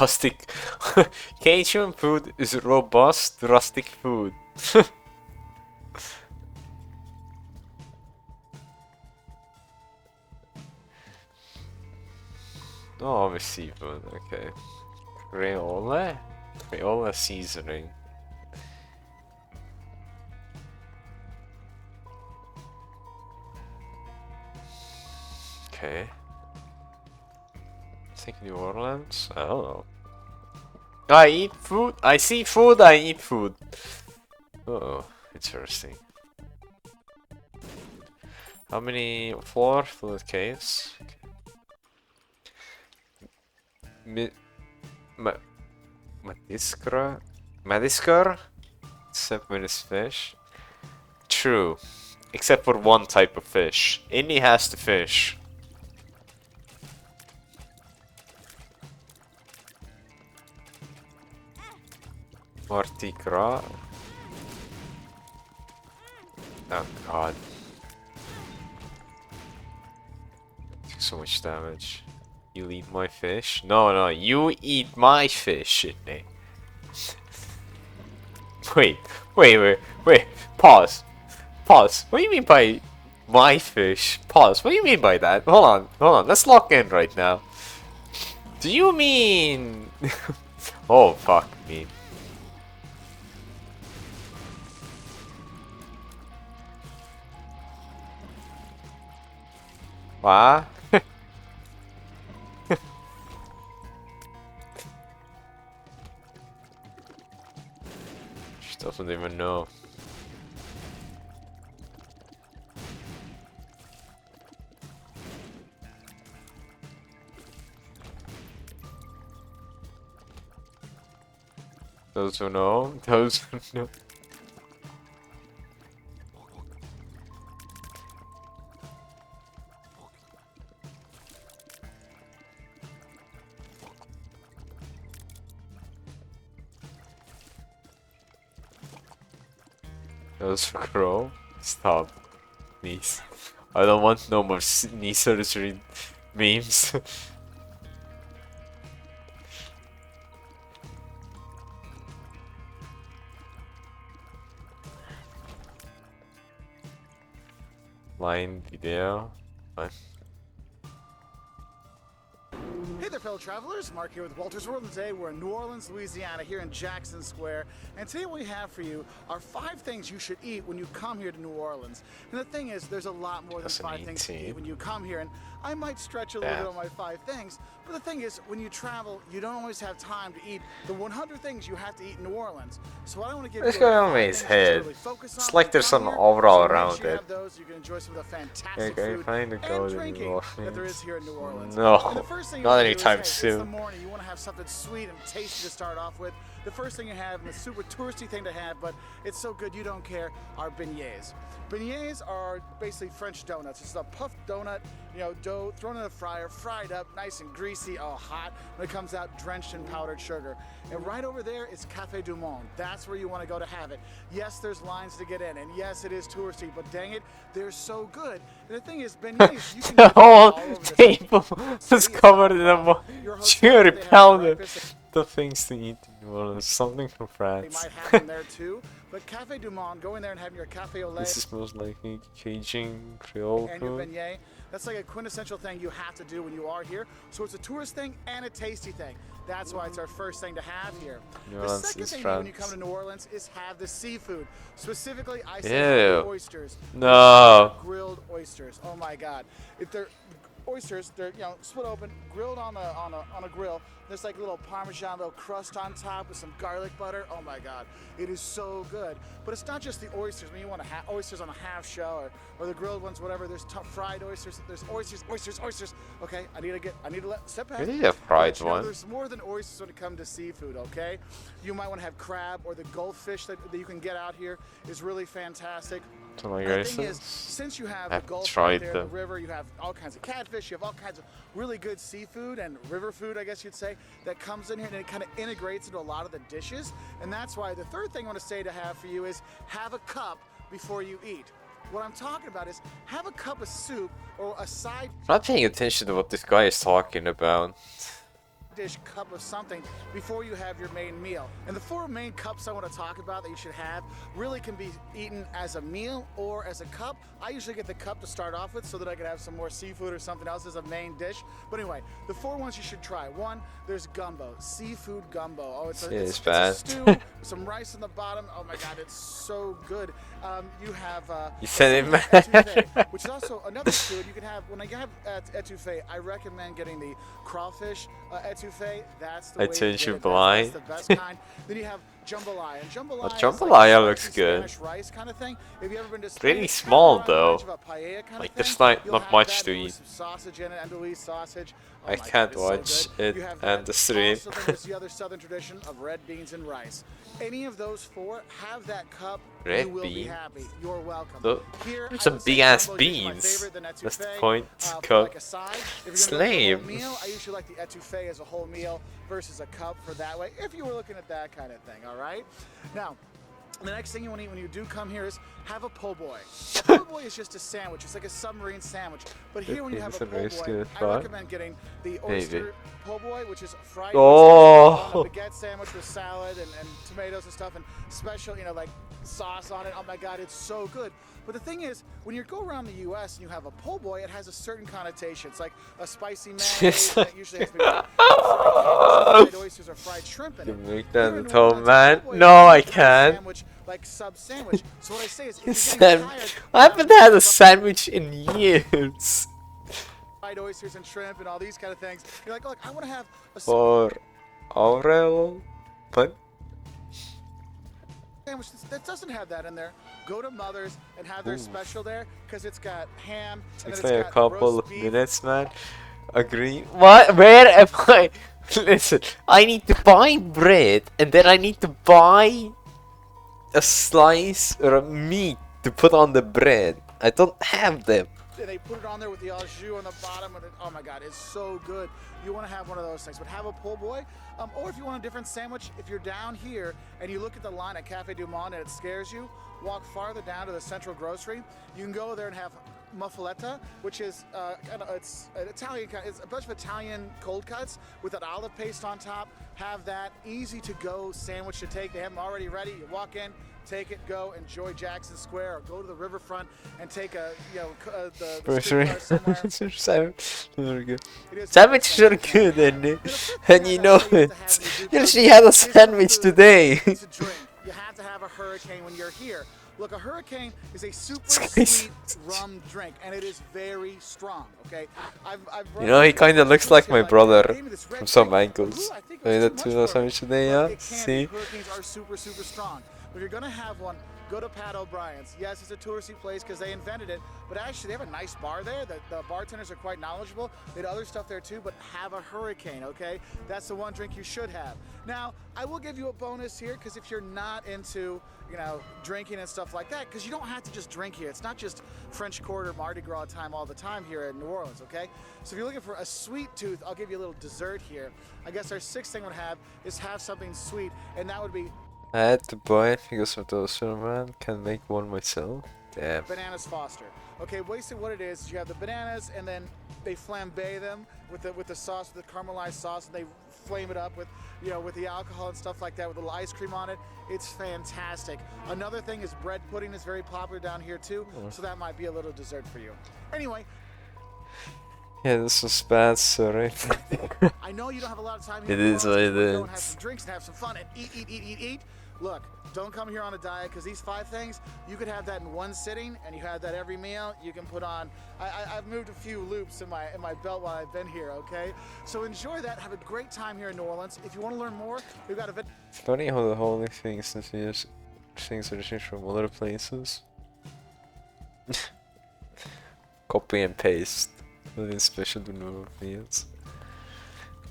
Rustic. Cajun food is robust, rustic food. Oh, with seafood. Okay. Creole? Creole seasoning. Okay. I think New Orleans? I don't know. I eat food. I see food. I eat food. Oh, interesting. How many floor fluid caves? Okay. Madiskar? Except when it's fish. True. Except for one type of fish. Indy has the fish. Mardi Gras. Oh god. so much damage. You eat my fish? No, no, you eat my fish, Sydney. Wait, wait. Pause. Pause. What do you mean by my fish? Pause. What do you mean by that? Hold on. Let's lock in right now. Do you mean... oh, fuck me. What? She doesn't even know. Those who know, those who know. Those who grow, stop. Please. I don't want no more knee surgery memes. Line video. Fine. Hey there, fellow travelers. Mark here with Walter's World, and today we're in New Orleans, Louisiana, here in Jackson Square. And today what we have for you are 5 things you should eat when you come here to New Orleans. And the thing is, there's a lot more than 5 things to eat when you come here. And I might stretch a little bit on my 5 things, but the thing is, when you travel, you don't always have time to eat the 100 things you have to eat in New Orleans. So what I want to give What's you going on with his head? It's like there's some overall around it. You can enjoy some of the fantastic Okay, food find a and golden drinking that there is here in New Orleans. No, And the first thing you not wanna do is, anytime hey, soon. It's the morning, you want to have something sweet and tasty to start off with. The first thing you have, and the super touristy thing to have, but it's so good you don't care, are beignets. Beignets are basically French donuts. It's a puffed donut, dough thrown in a fryer, fried up, nice and greasy, hot. When it comes out, drenched in powdered sugar. And right over there is Café du Monde. That's where you want to go to have it. Yes, there's lines to get in, and yes, it is touristy, but dang it, they're so good. And the thing is, beignets, you can The get them all whole over the table was city. covered in a Your hotel, cherry they have powder. breakfast. The things to eat in New Orleans, something from They France. might have them there too, but Café du Monde, go in there and have your café au lait This is most likely Cajun Creole and your food. beignet. That's like a quintessential thing you have to do when you are here. So it's a tourist thing and a tasty thing. That's why it's our first thing to have here. New The Orleans second is thing when you France. come to New Orleans is have the seafood. Specifically, I say Ew. have the oysters. No. Grilled oysters. Oh my God! If they're oysters, they're split open, grilled on a grill. There's like a little Parmesan, little crust on top with some garlic butter. Oh my God, it is so good. But it's not just the oysters. When you want to oysters on a half shell or the grilled ones, whatever. There's fried oysters. There's oysters. Okay, I need to step back. Really a fried one? There's more than oysters when it comes to seafood. Okay, you might want to have crab or the goldfish that you can get out here is really fantastic. To my The thing is, races. since you have I the Gulf tried right there, the them. river, you have all kinds of catfish, you have all kinds of really good seafood and river food, I guess you'd say, that comes in here and it kind of integrates into a lot of the dishes. And that's why the third thing I want to say to have for you is have a cup before you eat. What I'm talking about is have a cup of soup or a side I'm not paying attention to what this guy is talking about. dish cup of something before you have your main meal. And the 4 main cups I want to talk about that you should have really can be eaten as a meal or as a cup. I usually get the cup to start off with so that I can have some more seafood or something else as a main dish. But anyway, the 4 ones you should try. 1, there's gumbo, seafood gumbo. Oh, it's a stew with some rice in the bottom. Oh my God, it's so good. You have You said it, man. etouffee, which is also another food you can have. When I have etouffee, I recommend getting the crawfish etouffee. That's the way to get it. That's the best kind. Then you have jambalaya. And jambalaya, jambalaya is looks like good. Spanish rice kind of thing. If you ever been to Spain, Really it's kinda small, reminds you though. of a paella kind Like, of there's thing. not You'll have much that to with eat. some sausage in it, Andouille sausage. Oh I my God, can't it's so watch good. it You have and that. the stream. Also, then there's the other southern tradition of red beans and rice. Any of those 4, have that cup. Red You will be bean? happy. You're welcome. Look, Here, there's I some would say big-ass gumbo is usually my beans. favorite, then That's the etouffee, point. for Cup. like a side. If you're Slave. gonna go for a whole meal, I usually like the etouffee as a whole meal versus a cup for that way. If you were looking at that kind of thing, all right. Now, The next thing you want to eat when you do come here is have a po' boy. A po' boy is just a sandwich. It's like a submarine sandwich. But here when you have a po' boy, I recommend getting the oyster po' boy, which is fried oysters on a baguette sandwich with salad and tomatoes and stuff and special, you know, like sauce on it. Oh my God, it's so good. But the thing is, when you go around the U.S. and you have a po' boy, it has a certain connotation. It's like a spicy mayonnaise. And it usually has maybe fried oysters or fried shrimp in it. You make that at home, man? No, I can't. Sandwich, like sub sandwich. So what I say is, if you're getting tired, I haven't had a sandwich in years. fried oysters and shrimp and all these kind of things. You're like, look, I want to have a For Aurel, but sandwich that doesn't have that in there. Go to Mother's and have their special there because it's got ham and it's then like it's a got couple roast of beef. minutes, man. Agree. What? Where am I? Listen, I need to buy bread and then I need to buy a slice or a meat to put on the bread. I don't have them. And they put it on there with the au jus on the bottom. And oh my God, it's so good. You want to have one of those things. But have a po' boy. Or if you want a different sandwich, if you're down here and you look at the line at Cafe Du Monde and it scares you, walk farther down to the Central Grocery. You can go there and have muffaletta, which is it's an Italian. It's a bunch of Italian cold cuts with that olive paste on top. Have that easy to go sandwich to take. They have them already ready. You walk in, take it, go enjoy Jackson Square, or go to the riverfront and take a the streetcar somewhere. Sandwiches are good, and you know it. She had a sandwich today. It's a drink. You have to have a hurricane when you're here. Look, a hurricane is a super sweet rum drink, and it is very strong. Okay, you know, he kind of looks like my brother from some angles. I made a tuna sandwich today, yeah. See? Hurricanes are super strong. If you're gonna have one, go to Pat O'Brien's. Yes, it's a touristy place because they invented it, but actually they have a nice bar there. The bartenders are quite knowledgeable. They had other stuff there too, but have a hurricane, okay? That's the one drink you should have. Now, I will give you a bonus here because if you're not into, you know, drinking and stuff like that, because you don't have to just drink here. It's not just French Quarter Mardi Gras time all the time here in New Orleans, okay? So if you're looking for a sweet tooth, I'll give you a little dessert here. I guess our sixth thing would have is have something sweet, and that would be I had to buy it because of those, man. Can make one myself. Damn. Bananas Foster. Okay, basically what it is you have the bananas and then they flambe them with the sauce, with the caramelized sauce, and they flame it up with, you know, with the alcohol and stuff like that with a little ice cream on it. It's fantastic. Another thing is bread pudding is very popular down here too, so that might be a little dessert for you. Anyway. Yeah, this was bad, sorry. I know you don't have a lot of time here. It is what it is. Go and have some drinks and have some fun and eat. Look, don't come here on a diet because these 5 things, you could have that in one sitting and you have that every meal. You can put on, I've moved a few loops in my belt while I've been here, okay? So enjoy that. Have a great time here in New Orleans. If you want to learn more, we've got a video. It's funny how the whole thing is things are changed from other places. Copy and paste. Nothing special to New Orleans.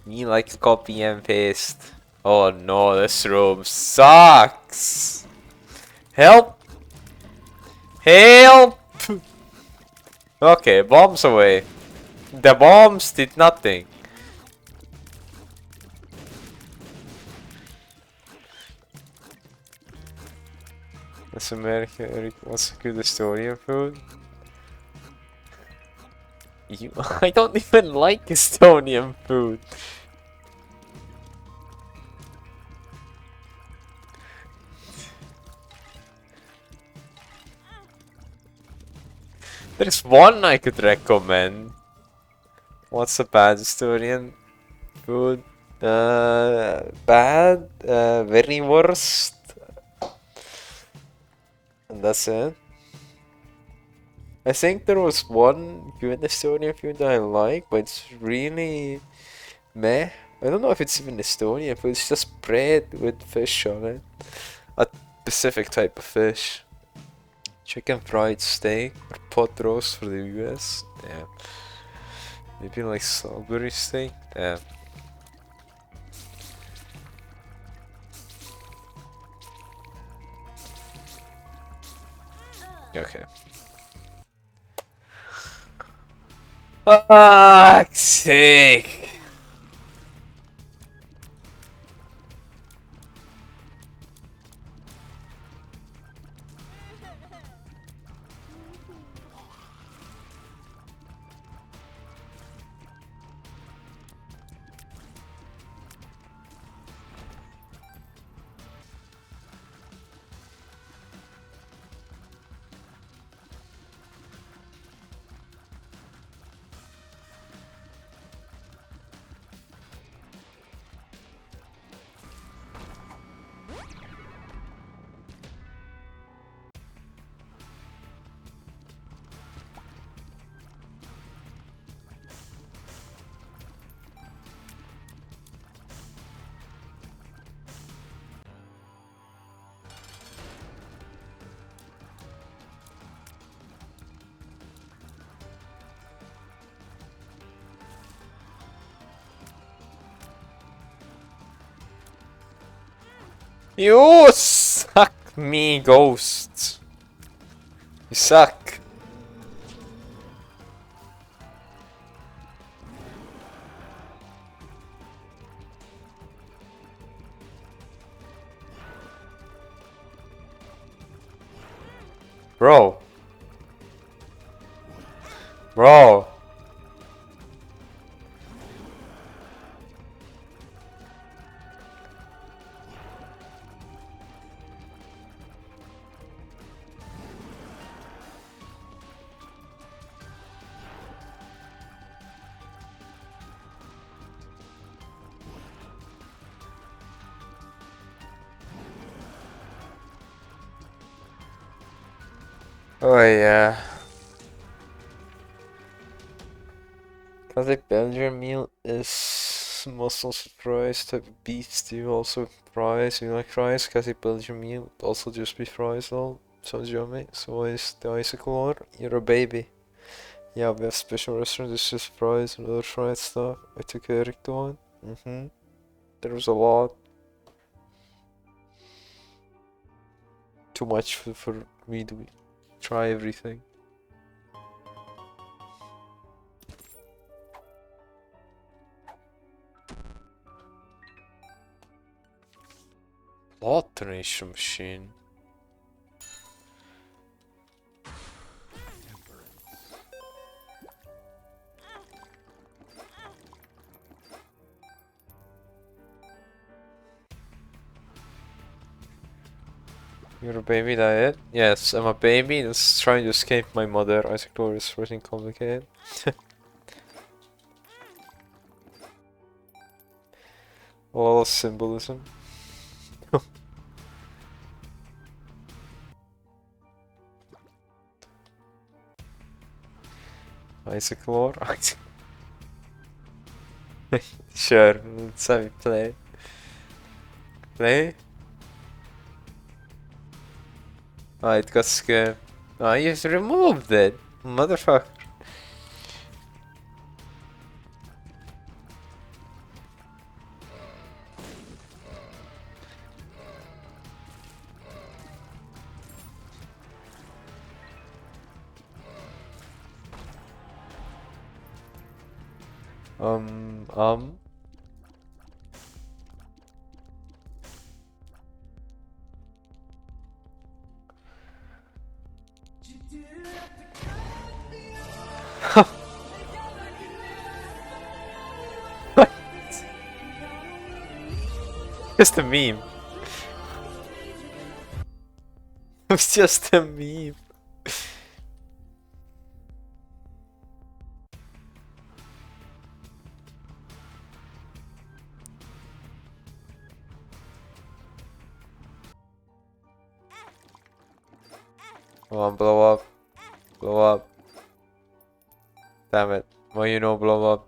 Me like copy and paste. Oh no, this room sucks! Help! Help! Okay, bombs away. The bombs did nothing. What's America? What's good Estonian food? I don't even like Estonian food. There's one I could recommend. What's a bad Estonian food? Bad, very worst. And that's it. I think there was one good Estonian food that I like, but it's really meh. I don't know if it's even Estonian food, it's just bread with fish on it. A specific type of fish. Chicken fried steak or pot roast for the US. Damn. Maybe like Salisbury steak. Damn. Okay. Fuck's sake! You suck me, ghost. You suck. Bro. Bro. Oh yeah. Classic Belgian meal is muscle surprise type of beef stew, also fries. You like fries? Classic Belgian meal, also just be fries though. Sounds yummy. So is the icicle or you're a baby. Yeah, we have special restaurants, it's just fries and other fried stuff. I took Eric to one. There was a lot. Too much for me to try everything. Blood donation machine. You're a baby diet? Yes, I'm a baby that's trying to escape my mother. Isaac Lord is freaking complicated. A lot of symbolism. Isaac Lord? Sure, let's have it play. Play? Oh, it got scared. Oh, you removed it! Motherfucker. Um, um. Just a meme. It's just a meme. Come on, blow up. Blow up. Damn it. Well, you know, blow up.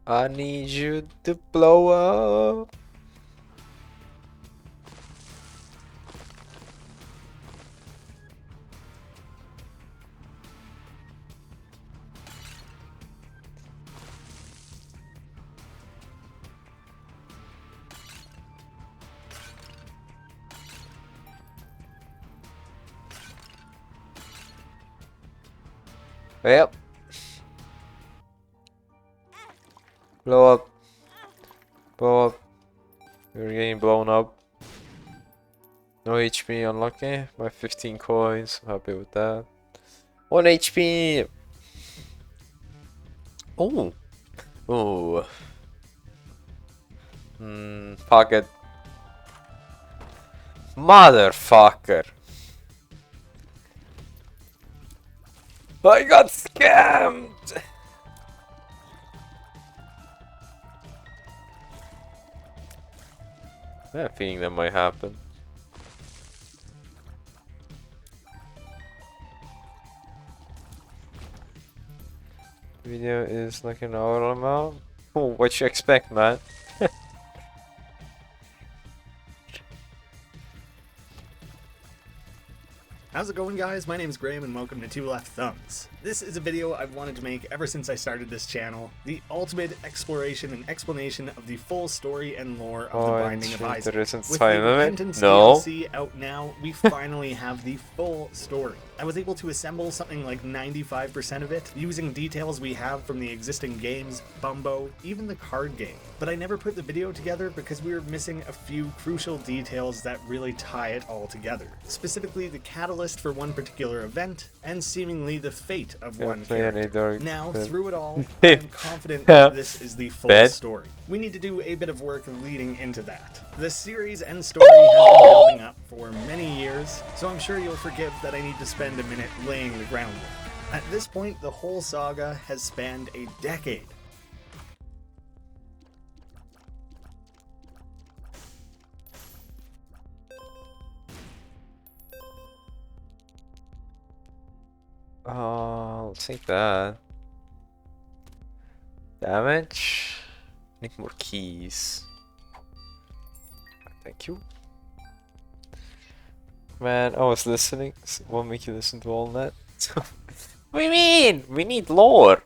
I need you to blow up. Yep. Blow up. Blow up. You're getting blown up. No HP, unlucky. My 15 coins. Happy with that. 1 HP. Oh. Oh. Pocket. Motherfucker. I got scammed. I have a feeling that might happen. Video is like an hour amount. Oh, what you expect, man? How's it going, guys? My name is Graham and welcome to Two Left Thumbs. This is a video I've wanted to make ever since I started this channel, the ultimate exploration and explanation of the full story and lore of the Binding of Isaac. There isn't With time the limit? Repentance No. DLC out now, we finally have the full story. I was able to assemble something like 95% of it, using details we have from the existing games, Bumbo, even the card game. But I never put the video together because we were missing a few crucial details that really tie it all together. Specifically the catalyst for one particular event, and seemingly the fate of one character. Now, through it all, I'm confident that this is the full story. We need to do a bit of work leading into that. The series and story has been building up for many years, so I'm sure you'll forgive that I need to spend a minute laying the groundwork. At this point, the whole saga has spanned a decade. I'll take that. Damage. Need more keys. Thank you. Man, I was listening. What make you listen to all that? What do you mean? We need lore.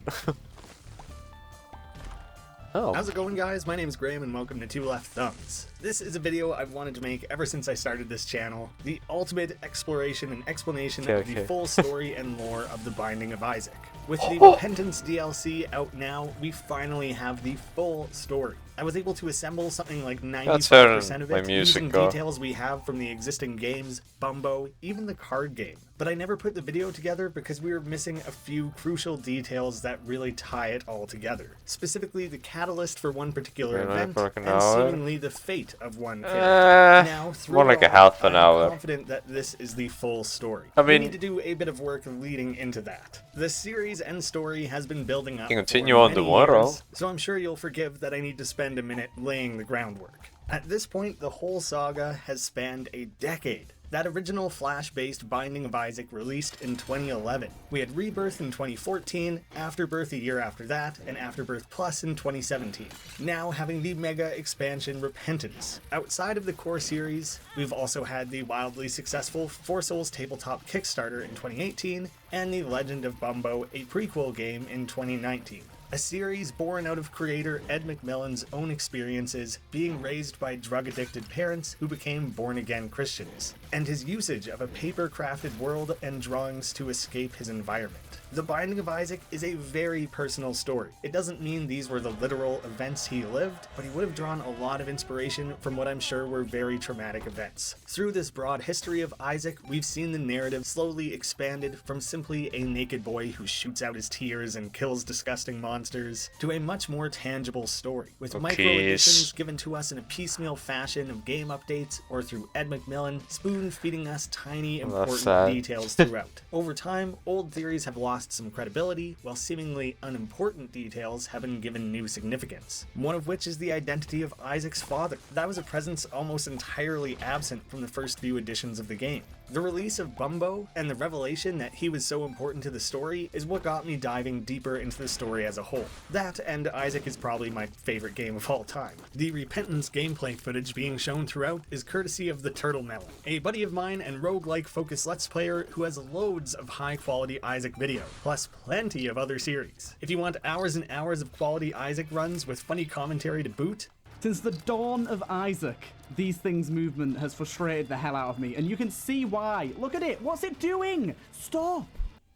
Oh. How's it going, guys? My name is Graham and welcome to Two Left Thumbs. This is a video I've wanted to make ever since I started this channel, the ultimate exploration and explanation of the full story and lore of the Binding of Isaac. With the Repentance DLC out now, we finally have the full story. I was able to assemble something like 95% of it, using details we have from the existing games, Bumbo, even the card game. But I never put the video together because we were missing a few crucial details that really tie it all together. Specifically the catalyst for one particular event, and seemingly the fate of one character. Now, more like a half an hour. I'm confident that this is the full story. I mean, we need to do a bit of work leading into that. The series and story has been building up continue for on many tomorrow. years, so I'm sure you'll forgive that I need to spend a minute laying the groundwork. At this point, the whole saga has spanned a decade. That original Flash-based Binding of Isaac released in 2011. We had Rebirth in 2014, Afterbirth a year after that, and Afterbirth Plus in 2017. Now having the mega expansion Repentance. Outside of the core series, we've also had the wildly successful Four Souls tabletop Kickstarter in 2018, and The Legend of Bumbo, a prequel game in 2019. A series born out of creator Ed McMillan's own experiences being raised by drug-addicted parents who became born-again Christians, and his usage of a paper-crafted world and drawings to escape his environment. The Binding of Isaac is a very personal story. It doesn't mean these were the literal events he lived, but he would have drawn a lot of inspiration from what I'm sure were very traumatic events. Through this broad history of Isaac, we've seen the narrative slowly expanded from simply a naked boy who shoots out his tears and kills disgusting monsters, to a much more tangible story, with micro-editions given to us in a piecemeal fashion of game updates or through Ed McMillan spoon-feeding us tiny important details throughout. Over time, old theories have lost some credibility, while seemingly unimportant details have been given new significance. One of which is the identity of Isaac's father. That was a presence almost entirely absent from the first few editions of the game. The release of Bumbo and the revelation that he was so important to the story is what got me diving deeper into the story as a whole. That and Isaac is probably my favorite game of all time. The Repentance gameplay footage being shown throughout is courtesy of the Turtle Melon, a buddy of mine and roguelike focused Let's Player who has loads of high quality Isaac video, plus plenty of other series. If you want hours and hours of quality Isaac runs with funny commentary to boot, since the dawn of Isaac, these things movement has frustrated the hell out of me, and you can see why. Look at it! What's it doing? Stop!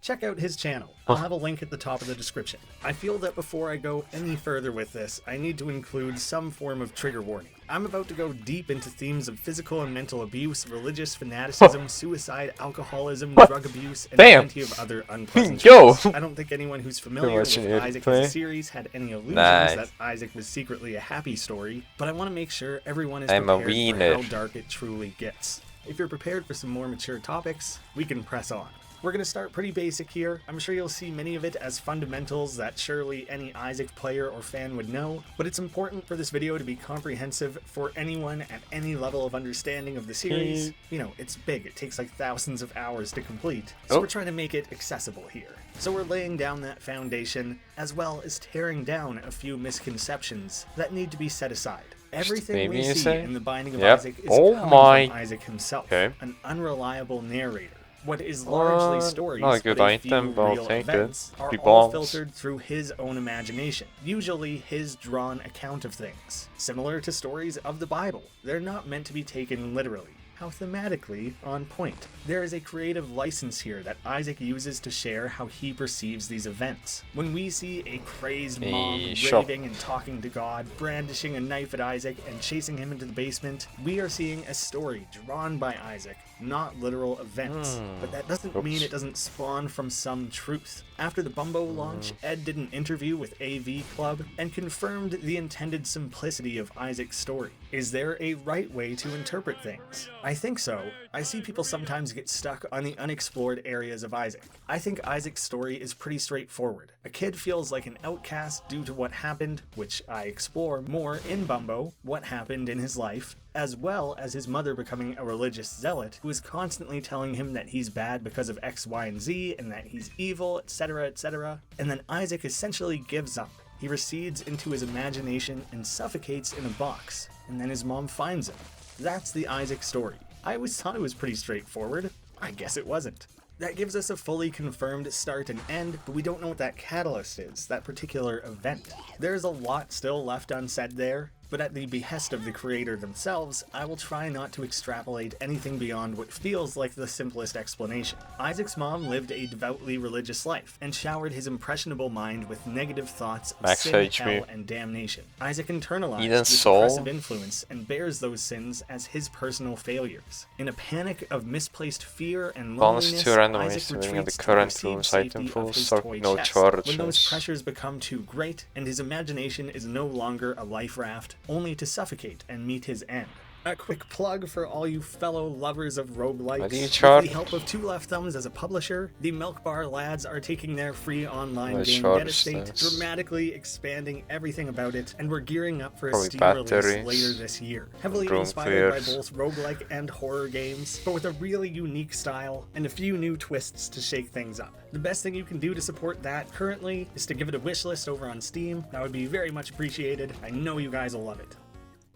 check out his channel. I'll have a link at the top of the description. I feel that before I go any further with this, I need to include some form of trigger warning. I'm about to go deep into themes of physical and mental abuse, religious fanaticism, suicide, alcoholism, drug abuse, and plenty of other unpleasant truths. I don't think anyone who's familiar with Isaac as a series had any illusions that Isaac was secretly a happy story, but I want to make sure everyone is prepared for how dark it truly gets. If you're prepared for some more mature topics, we can press on. We're going to start pretty basic here. I'm sure you'll see many of it as fundamentals that surely any Isaac player or fan would know, but it's important for this video to be comprehensive for anyone at any level of understanding of the series. You know, it's big. It takes like thousands of hours to complete, so we're trying to make it accessible here. So we're laying down that foundation, as well as tearing down a few misconceptions that need to be set aside. Everything we see in The Binding of Isaac is coming from Isaac himself, an unreliable narrator. What is largely stories, not a good but a few item, but I'll real take it. events, are 3 all bombs. filtered through his own imagination, usually his drawn account of things. Similar to stories of the Bible, they're not meant to be taken literally. How thematically on point. There is a creative license here that Isaac uses to share how he perceives these events. When we see a crazed mom shop. raving and talking to God, brandishing a knife at Isaac and chasing him into the basement, we are seeing a story drawn by Isaac, not literal events. But that doesn't mean it doesn't spawn from some truth. After the Bumbo launch, Ed did an interview with AV Club and confirmed the intended simplicity of Isaac's story. Is there a right way to interpret things? I think so. I see people sometimes get stuck on the unexplored areas of Isaac. I think Isaac's story is pretty straightforward. A kid feels like an outcast due to what happened, which I explore more in Bumbo, what happened in his life, as well as his mother becoming a religious zealot who is constantly telling him that he's bad because of X, Y, and Z, and that he's evil, etc., etc. And then Isaac essentially gives up. He recedes into his imagination and suffocates in a box, and then his mom finds him. That's the Isaac story. I always thought it was pretty straightforward. I guess it wasn't. That gives us a fully confirmed start and end, but we don't know what that catalyst is, that particular event. There's a lot still left unsaid there, but at the behest of the creator themselves, I will try not to extrapolate anything beyond what feels like the simplest explanation. Isaac's mom lived a devoutly religious life, and showered his impressionable mind with negative thoughts of Max sin, HP. hell, and damnation. Isaac internalized Eden's this soul. oppressive influence and bears those sins as his personal failures. In a panic of misplaced fear and Bonus loneliness, to randomize Isaac winning the retreats to current receive room's safety item of pool, his stock toy no chest. charges. When those pressures become too great, and his imagination is no longer a life raft, only to suffocate and meet his end. A quick plug for all you fellow lovers of roguelikes. What do you With charge? the help of 2 Left Thumbs as a publisher, the Milk Bar lads are taking their free online What game charge Devastate, this? dramatically expanding everything about it, and we're gearing up for a Probably Steam batteries, release later this year. Heavily room inspired by clears. both roguelike and horror games, but with a really unique style and a few new twists to shake things up. The best thing you can do to support that currently is to give it a wishlist over on Steam. That would be very much appreciated. I know you guys will love it.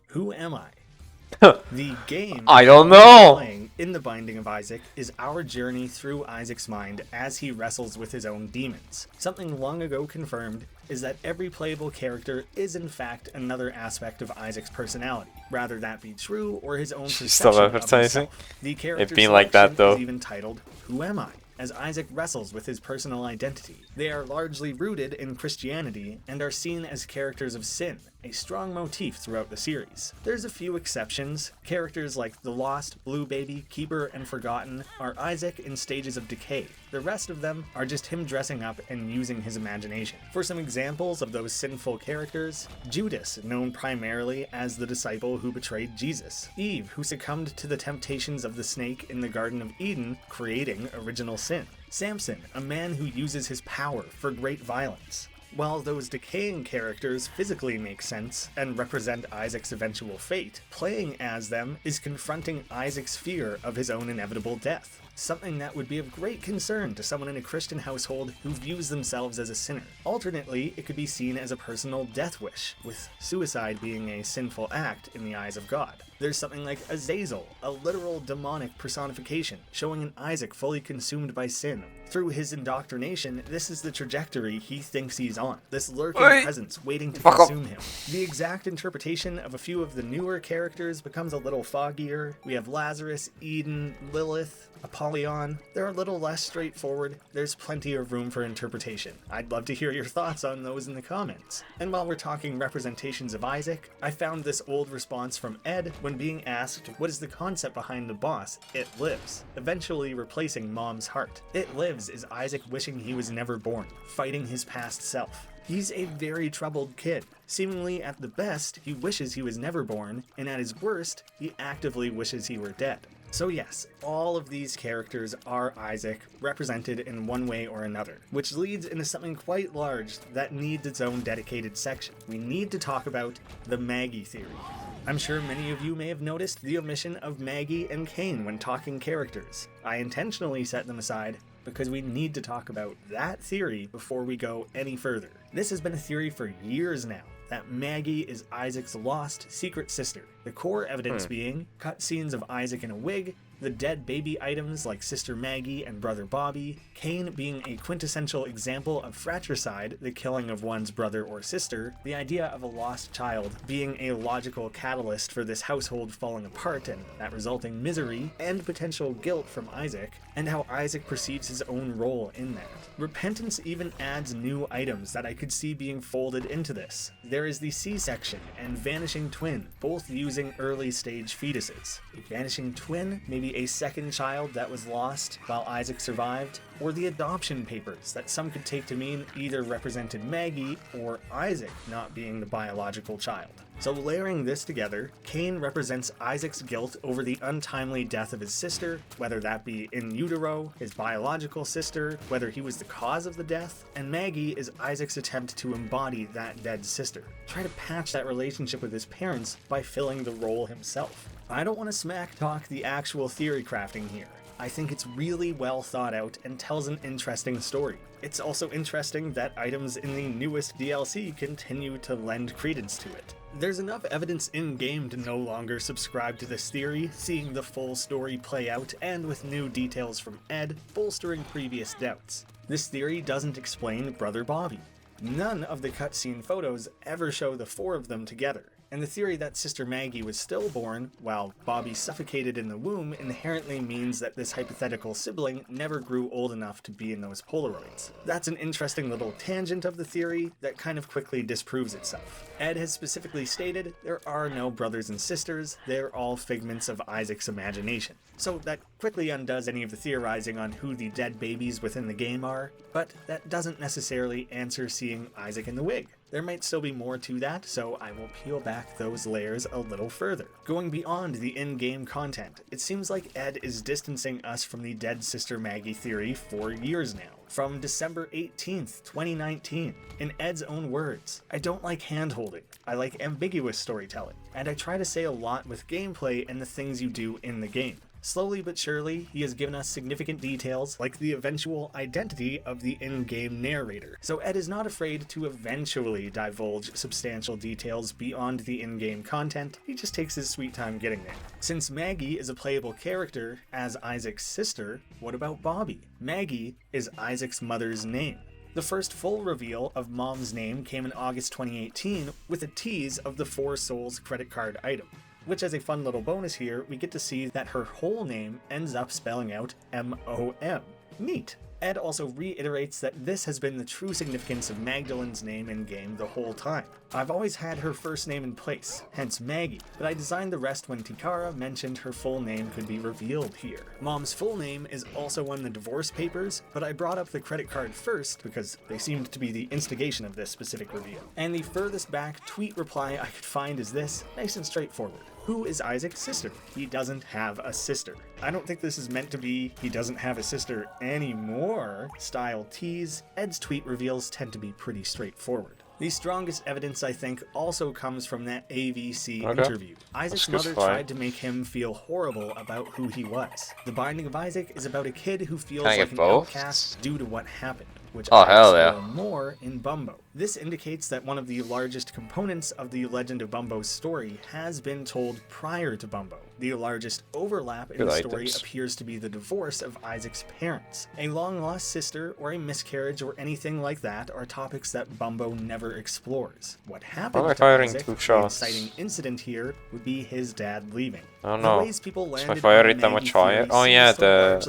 Who am I? The game I don't we're know. playing in The Binding of Isaac is our journey through Isaac's mind as he wrestles with his own demons. Something long ago confirmed is that every playable character is in fact another aspect of Isaac's personality, rather that be true or his own She's perception still of advertising. himself. The character been like that, selection though. is even titled Who Am I? As Isaac wrestles with his personal identity. They are largely rooted in Christianity and are seen as characters of sin, a strong motif throughout the series. There's a few exceptions. Characters like the Lost, Blue Baby, Keeper, and Forgotten are Isaac in stages of decay. The rest of them are just him dressing up and using his imagination. For some examples of those sinful characters, Judas, known primarily as the disciple who betrayed Jesus. Eve, who succumbed to the temptations of the snake in the Garden of Eden, creating original sin. Samson, a man who uses his power for great violence. While those decaying characters physically make sense and represent Isaac's eventual fate, playing as them is confronting Isaac's fear of his own inevitable death. Something that would be of great concern to someone in a Christian household who views themselves as a sinner. Alternately, it could be seen as a personal death wish, with suicide being a sinful act in the eyes of God. There's something like Azazel, a literal demonic personification, showing an Isaac fully consumed by sin. Through his indoctrination, this is the trajectory he thinks he's on, this lurking Oi. presence waiting to Fuck up. consume him. The exact interpretation of a few of the newer characters becomes a little foggier. We have Lazarus, Eden, Lilith, Apollyon. They're a little less straightforward. There's plenty of room for interpretation. I'd love to hear your thoughts on those in the comments. And while we're talking representations of Isaac, I found this old response from Ed when being asked what is the concept behind the boss, It Lives, eventually replacing Mom's heart. It Lives is Isaac wishing he was never born, fighting his past self. He's a very troubled kid. Seemingly at the best, he wishes he was never born, and at his worst, he actively wishes he were dead. So yes, all of these characters are Isaac, represented in one way or another, which leads into something quite large that needs its own dedicated section. We need to talk about the Maggie theory. I'm sure many of you may have noticed the omission of Maggie and Cain when talking characters. I intentionally set them aside because we need to talk about that theory before we go any further. This has been a theory for years now, that Maggie is Isaac's lost secret sister. The core evidence being cutscenes of Isaac in a wig The dead baby items like Sister Maggie and Brother Bobby, Cain being a quintessential example of fratricide, the killing of one's brother or sister, the idea of a lost child being a logical catalyst for this household falling apart and that resulting misery and potential guilt from Isaac, and how Isaac perceives his own role in that. Repentance even adds new items that I could see being folded into this. There is the C-section and Vanishing Twin, both using early stage fetuses. A vanishing twin, maybe a second child that was lost while Isaac survived, or the adoption papers that some could take to mean either represented Maggie or Isaac not being the biological child. So layering this together, Cain represents Isaac's guilt over the untimely death of his sister, whether that be in utero, his biological sister, whether he was the cause of the death, and Maggie is Isaac's attempt to embody that dead sister. Try to patch that relationship with his parents by filling the role himself. I don't want to smack talk the actual theory crafting here. I think it's really well thought out and tells an interesting story. It's also interesting that items in the newest DLC continue to lend credence to it. There's enough evidence in-game to no longer subscribe to this theory, seeing the full story play out and with new details from Ed, bolstering previous doubts. This theory doesn't explain Brother Bobby. None of the cutscene photos ever show the four of them together. And the theory that Sister Maggie was stillborn, while Bobby suffocated in the womb, inherently means that this hypothetical sibling never grew old enough to be in those Polaroids. That's an interesting little tangent of the theory that kind of quickly disproves itself. Ed has specifically stated there are no brothers and sisters, they're all figments of Isaac's imagination. So that quickly undoes any of the theorizing on who the dead babies within the game are, but that doesn't necessarily answer seeing Isaac in the wig. There might still be more to that, so I will peel back those layers a little further. Going beyond the in-game content, it seems like Ed is distancing us from the dead Sister Maggie theory for years now. From December 18th, 2019, in Ed's own words, "I don't like hand-holding, I like ambiguous storytelling, and I try to say a lot with gameplay and the things you do in the game." Slowly but surely, he has given us significant details like the eventual identity of the in-game narrator. So Ed is not afraid to eventually divulge substantial details beyond the in-game content, he just takes his sweet time getting there. Since Maggie is a playable character as Isaac's sister, what about Bobby? Maggie is Isaac's mother's name. The first full reveal of Mom's name came in August 2018 with a tease of the Four Souls credit card item. Which, as a fun little bonus here, we get to see that her whole name ends up spelling out M-O-M. Neat. Ed also reiterates that this has been the true significance of Magdalene's name in-game the whole time. I've always had her first name in place, hence Maggie, but I designed the rest when Tikara mentioned her full name could be revealed here. Mom's full name is also on the divorce papers, but I brought up the credit card first because they seemed to be the instigation of this specific reveal. And the furthest back tweet reply I could find is this, nice and straightforward. Who is Isaac's sister? He doesn't have a sister. I don't think this is meant to be he doesn't have a sister anymore style tease. Ed's tweet reveals tend to be pretty straightforward. The strongest evidence, I think, also comes from that AVC interview. Isaac's mother tried to make him feel horrible about who he was. The Binding of Isaac is about a kid who feels like an outcast due to what happened, which I explore more in Bumbo. This indicates that one of the largest components of the Legend of Bumbo's story has been told prior to Bumbo. The largest overlap in the story appears to be the divorce of Isaac's parents. A long-lost sister or a miscarriage or anything like that are topics that Bumbo never explores. What happened to Isaac, the inciting incident here, would be his dad leaving. Oh no, the ways people landed my fire rate that on much higher? Oh yeah, the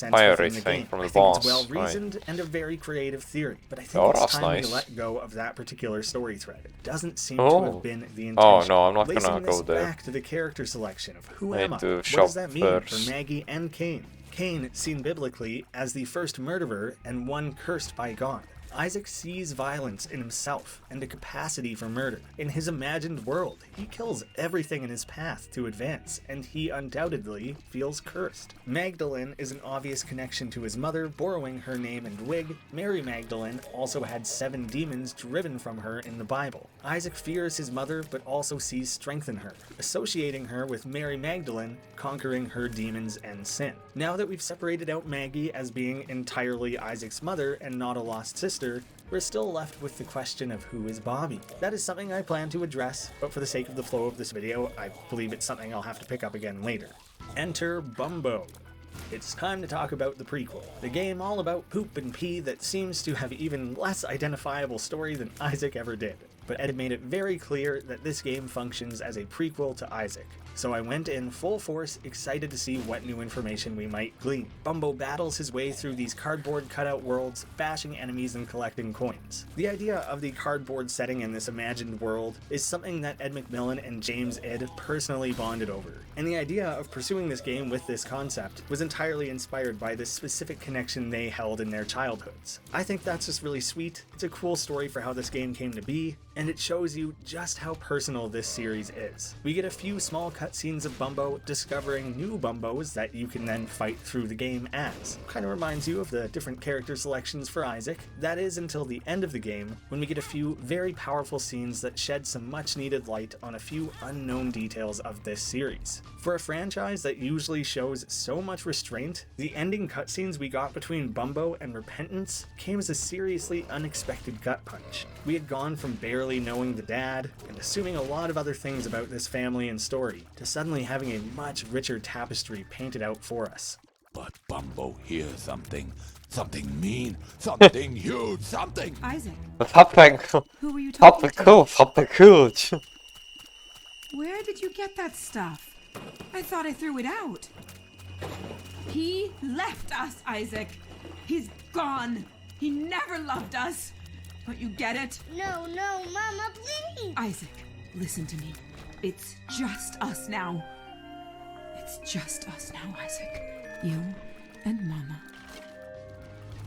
fire rate thing from the boss. It's well-reasoned and a very creative theory, but I think it's time we let go of that particular story thread. It doesn't seem to have been the intention. Oh no, I'm not Lacing gonna go there. Back to the character selection of who am I? To what shop does that mean first. for Maggie and Cain? Cain, seen biblically as the first murderer and one cursed by God. Isaac sees violence in himself and a capacity for murder. In his imagined world, he kills everything in his path to advance, and he undoubtedly feels cursed. Magdalene is an obvious connection to his mother, borrowing her name and wig. Mary Magdalene also had 7 demons driven from her in the Bible. Isaac fears his mother, but also sees strength in her, associating her with Mary Magdalene, conquering her demons and sin. Now that we've separated out Maggie as being entirely Isaac's mother and not a lost sister, we're still left with the question of who is Bobby. That is something I plan to address, but for the sake of the flow of this video, I believe it's something I'll have to pick up again later. Enter Bumbo. It's time to talk about the prequel, the game all about poop and pee that seems to have even less identifiable story than Isaac ever did. But Ed made it very clear that this game functions as a prequel to Isaac. So I went in full force, excited to see what new information we might glean. Bumbo battles his way through these cardboard cutout worlds, bashing enemies and collecting coins. The idea of the cardboard setting in this imagined world is something that Ed McMillan and James Ed personally bonded over. And the idea of pursuing this game with this concept was entirely inspired by this specific connection they held in their childhoods. I think that's just really sweet. It's a cool story for how this game came to be, and it shows you just how personal this series is. We get a few small cutscenes of Bumbo discovering new Bumbos that you can then fight through the game as. Kind of reminds you of the different character selections for Isaac. That is until the end of the game, when we get a few very powerful scenes that shed some much needed light on a few unknown details of this series. For a franchise that usually shows so much restraint, the ending cutscenes we got between Bumbo and Repentance came as a seriously unexpected gut punch. We had gone from barely knowing the dad, and assuming a lot of other things about this family and story, to suddenly having a much richer tapestry painted out for us. But Bumbo hears something. Something mean. Something huge. Something. Isaac, Something who were you talking to? cool, something huge. Where did you get that stuff? I thought I threw it out. He left us, Isaac. He's gone. He never loved us. Don't you get it? No, Mama, please! Isaac, listen to me. It's just us now. It's just us now, Isaac. You and Mama.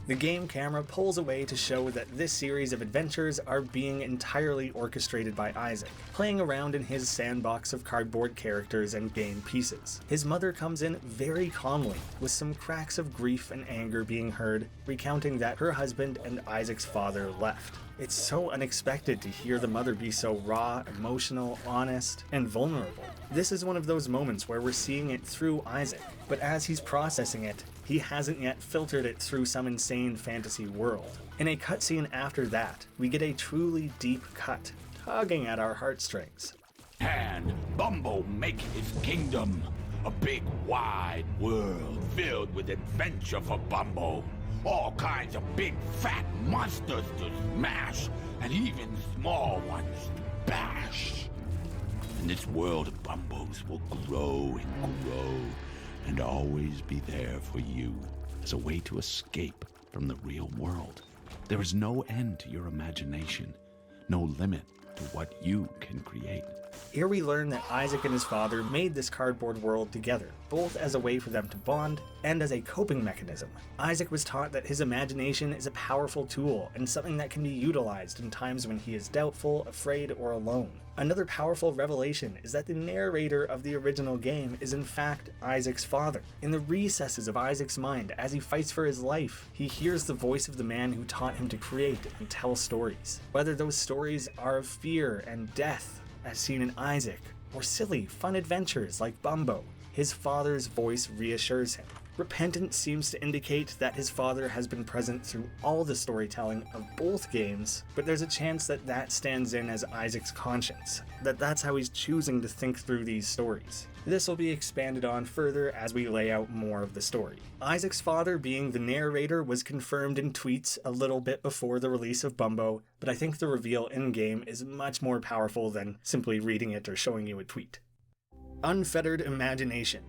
The game camera pulls away to show that this series of adventures are being entirely orchestrated by Isaac, playing around in his sandbox of cardboard characters and game pieces. His mother comes in very calmly, with some cracks of grief and anger being heard, recounting that her husband and Isaac's father left. It's so unexpected to hear the mother be so raw, emotional, honest, and vulnerable. This is one of those moments where we're seeing it through Isaac, but as he's processing it, he hasn't yet filtered it through some insane fantasy world. In a cutscene after that, we get a truly deep cut, tugging at our heartstrings. And Bumbo make his kingdom. A big wide world filled with adventure for Bumbo. All kinds of big fat monsters to smash, and even small ones to bash. And this world of Bumbos will grow and grow, and always be there for you as a way to escape from the real world. There is no end to your imagination, no limit to what you can create. Here we learn that Isaac and his father made this cardboard world together, both as a way for them to bond and as a coping mechanism. Isaac was taught that his imagination is a powerful tool and something that can be utilized in times when he is doubtful, afraid, or alone. Another powerful revelation is that the narrator of the original game is in fact Isaac's father. In the recesses of Isaac's mind, as he fights for his life, he hears the voice of the man who taught him to create and tell stories. Whether those stories are of fear and death, as seen in Isaac, or silly, fun adventures like Bumbo, his father's voice reassures him. Repentance seems to indicate that his father has been present through all the storytelling of both games, but there's a chance that that stands in as Isaac's conscience, that's how he's choosing to think through these stories. This will be expanded on further as we lay out more of the story. Isaac's father being the narrator was confirmed in tweets a little bit before the release of Bumbo, but I think the reveal in-game is much more powerful than simply reading it or showing you a tweet. Unfettered imagination.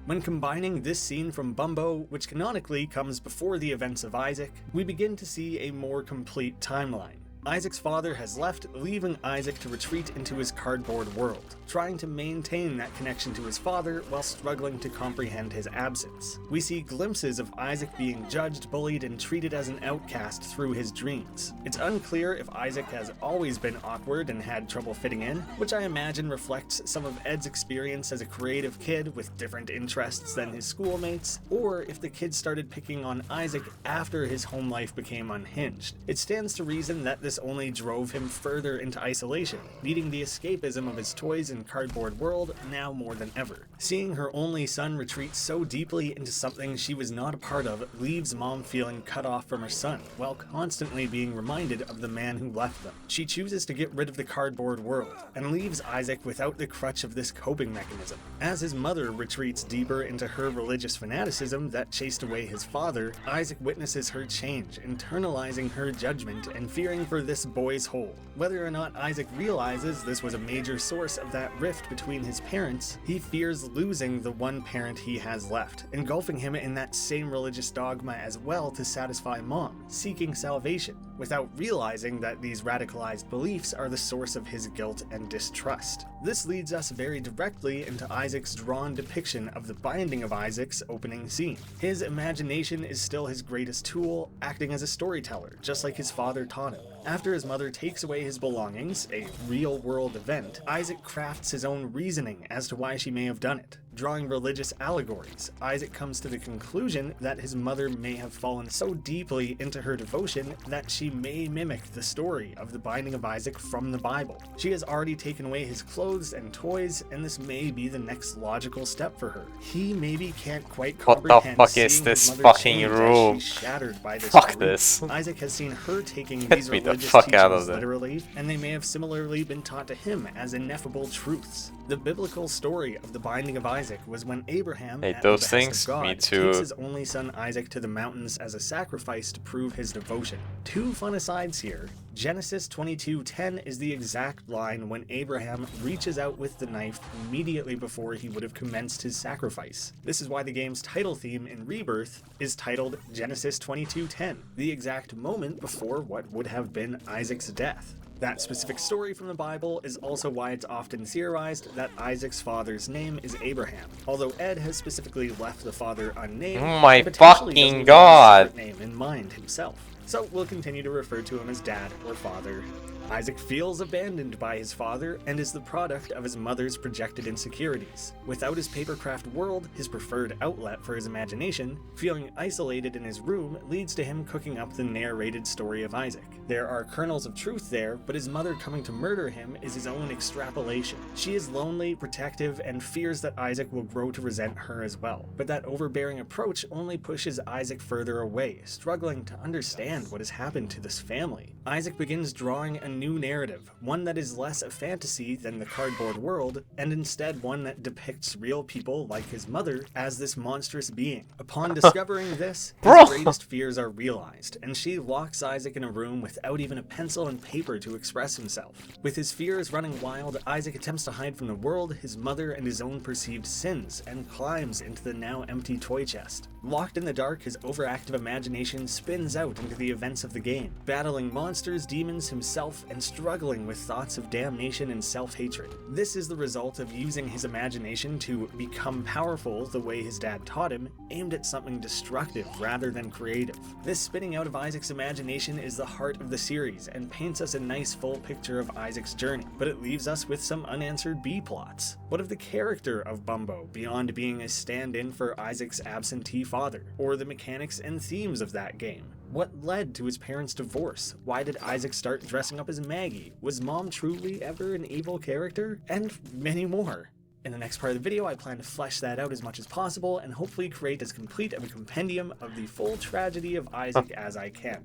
When combining this scene from Bumbo, which canonically comes before the events of Isaac, we begin to see a more complete timeline. Isaac's father has left, leaving Isaac to retreat into his cardboard world, trying to maintain that connection to his father while struggling to comprehend his absence. We see glimpses of Isaac being judged, bullied, and treated as an outcast through his dreams. It's unclear if Isaac has always been awkward and had trouble fitting in, which I imagine reflects some of Ed's experience as a creative kid with different interests than his schoolmates, or if the kid started picking on Isaac after his home life became unhinged. It stands to reason that this this only drove him further into isolation, needing the escapism of his toys and cardboard world now more than ever. Seeing her only son retreat so deeply into something she was not a part of leaves Mom feeling cut off from her son, while constantly being reminded of the man who left them. She chooses to get rid of the cardboard world, and leaves Isaac without the crutch of this coping mechanism. As his mother retreats deeper into her religious fanaticism that chased away his father, Isaac witnesses her change, internalizing her judgment and fearing for this boy's whole. Whether or not Isaac realizes this was a major source of that rift between his parents, he fears losing the one parent he has left, engulfing him in that same religious dogma as well to satisfy Mom, seeking salvation, without realizing that these radicalized beliefs are the source of his guilt and distrust. This leads us very directly into Isaac's drawn depiction of the Binding of Isaac's opening scene. His imagination is still his greatest tool, acting as a storyteller, just like his father taught him. After his mother takes away his belongings, a real-world event, Isaac crafts his own reasoning as to why she may have done it. Drawing religious allegories, Isaac comes to the conclusion that his mother may have fallen so deeply into her devotion that she may mimic the story of the Binding of Isaac from the Bible. She has already taken away his clothes and toys, and this may be the next logical step for her. He maybe can't quite comprehend what the fuck is seeing this his mother fucking change as room? she's shattered by this Fuck belief. this. Isaac has seen her taking Get these me the religious fuck out of teachings there. literally, and they may have similarly been taught to him as ineffable truths. The biblical story of the Binding of Isaac was when Abraham, Hey, at the those behest things, of God, me too. takes his only son Isaac to the mountains as a sacrifice to prove his devotion. Two fun asides here. Genesis 22:10 is the exact line when Abraham reaches out with the knife immediately before he would have commenced his sacrifice. This is why the game's title theme in Rebirth is titled Genesis 22:10, the exact moment before what would have been Isaac's death. That specific story from the Bible is also why it's often theorized that Isaac's father's name is Abraham, although Ed has specifically left the father unnamed. Oh my and potentially doesn't fucking even have a god! separate name in mind himself. So we'll continue to refer to him as Dad or Father. Isaac feels abandoned by his father and is the product of his mother's projected insecurities. Without his papercraft world, his preferred outlet for his imagination, feeling isolated in his room leads to him cooking up the narrated story of Isaac. There are kernels of truth there, but his mother coming to murder him is his own extrapolation. She is lonely, protective, and fears that Isaac will grow to resent her as well. But that overbearing approach only pushes Isaac further away, struggling to understand what has happened to this family. Isaac begins drawing a new narrative, one that is less a fantasy than the cardboard world, and instead one that depicts real people like his mother as this monstrous being. Upon discovering this, his greatest fears are realized, and she locks Isaac in a room without even a pencil and paper to express himself. With his fears running wild, Isaac attempts to hide from the world, his mother, and his own perceived sins, and climbs into the now empty toy chest. Locked in the dark, his overactive imagination spins out into the events of the game, battling monsters, demons, himself, and struggling with thoughts of damnation and self-hatred. This is the result of using his imagination to become powerful the way his dad taught him, aimed at something destructive rather than creative. This spinning out of Isaac's imagination is the heart of the series and paints us a nice full picture of Isaac's journey, but it leaves us with some unanswered B-plots. What of the character of Bumbo, beyond being a stand-in for Isaac's absentee father, or the mechanics and themes of that game? What led to his parents' divorce? Why did Isaac start dressing up as Maggie? Was Mom truly ever an evil character? And many more. In the next part of the video, I plan to flesh that out as much as possible and hopefully create as complete of a compendium of the full tragedy of Isaac as I can.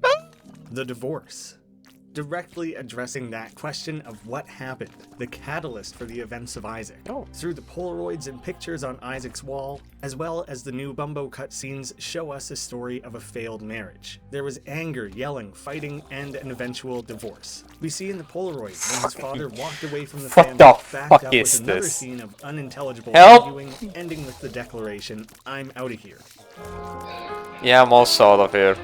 The divorce. Directly addressing that question of what happened, the catalyst for the events of Isaac. Through the Polaroids and pictures on Isaac's wall, as well as the new Bumbo cutscenes show us a story of a failed marriage. There was anger, yelling, fighting, and an eventual divorce. We see in the Polaroid when his father walked away from the family, backed up with another scene of unintelligible arguing, ending with the declaration, "I'm out of here." Yeah, I'm also out of here.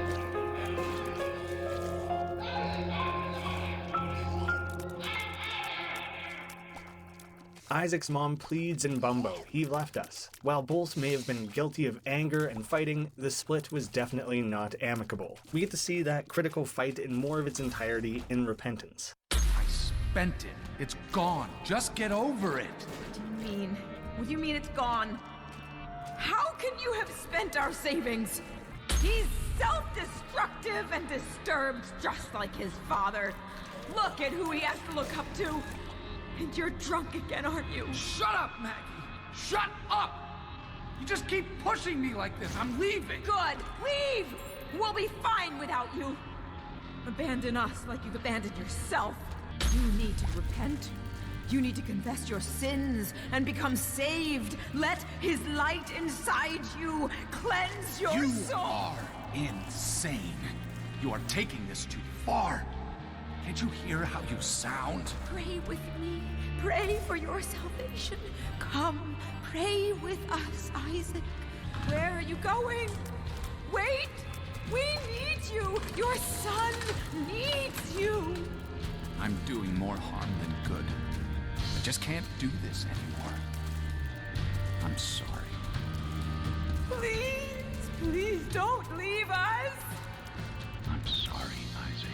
Isaac's mom pleads in Bumbo, he left us. While both may have been guilty of anger and fighting, the split was definitely not amicable. We get to see that critical fight in more of its entirety in Repentance. I spent it. It's gone. Just get over it. What do you mean? What do you mean it's gone? How can you have spent our savings? He's self-destructive and disturbed just like his father. Look at who he has to look up to. And you're drunk again, aren't you? Shut up, Maggie! Shut up! You just keep pushing me like this. I'm leaving. Good. Leave! We'll be fine without you. Abandon us like you've abandoned yourself. You need to repent. You need to confess your sins and become saved. Let his light inside you cleanse your You soul. are insane. You are taking this too far. Can't you hear how you sound? Pray with me. Pray for your salvation. Come, pray with us, Isaac. Where are you going? Wait! We need you! Your son needs you! I'm doing more harm than good. I just can't do this anymore. I'm sorry. Please, please don't leave us! I'm sorry, Isaac.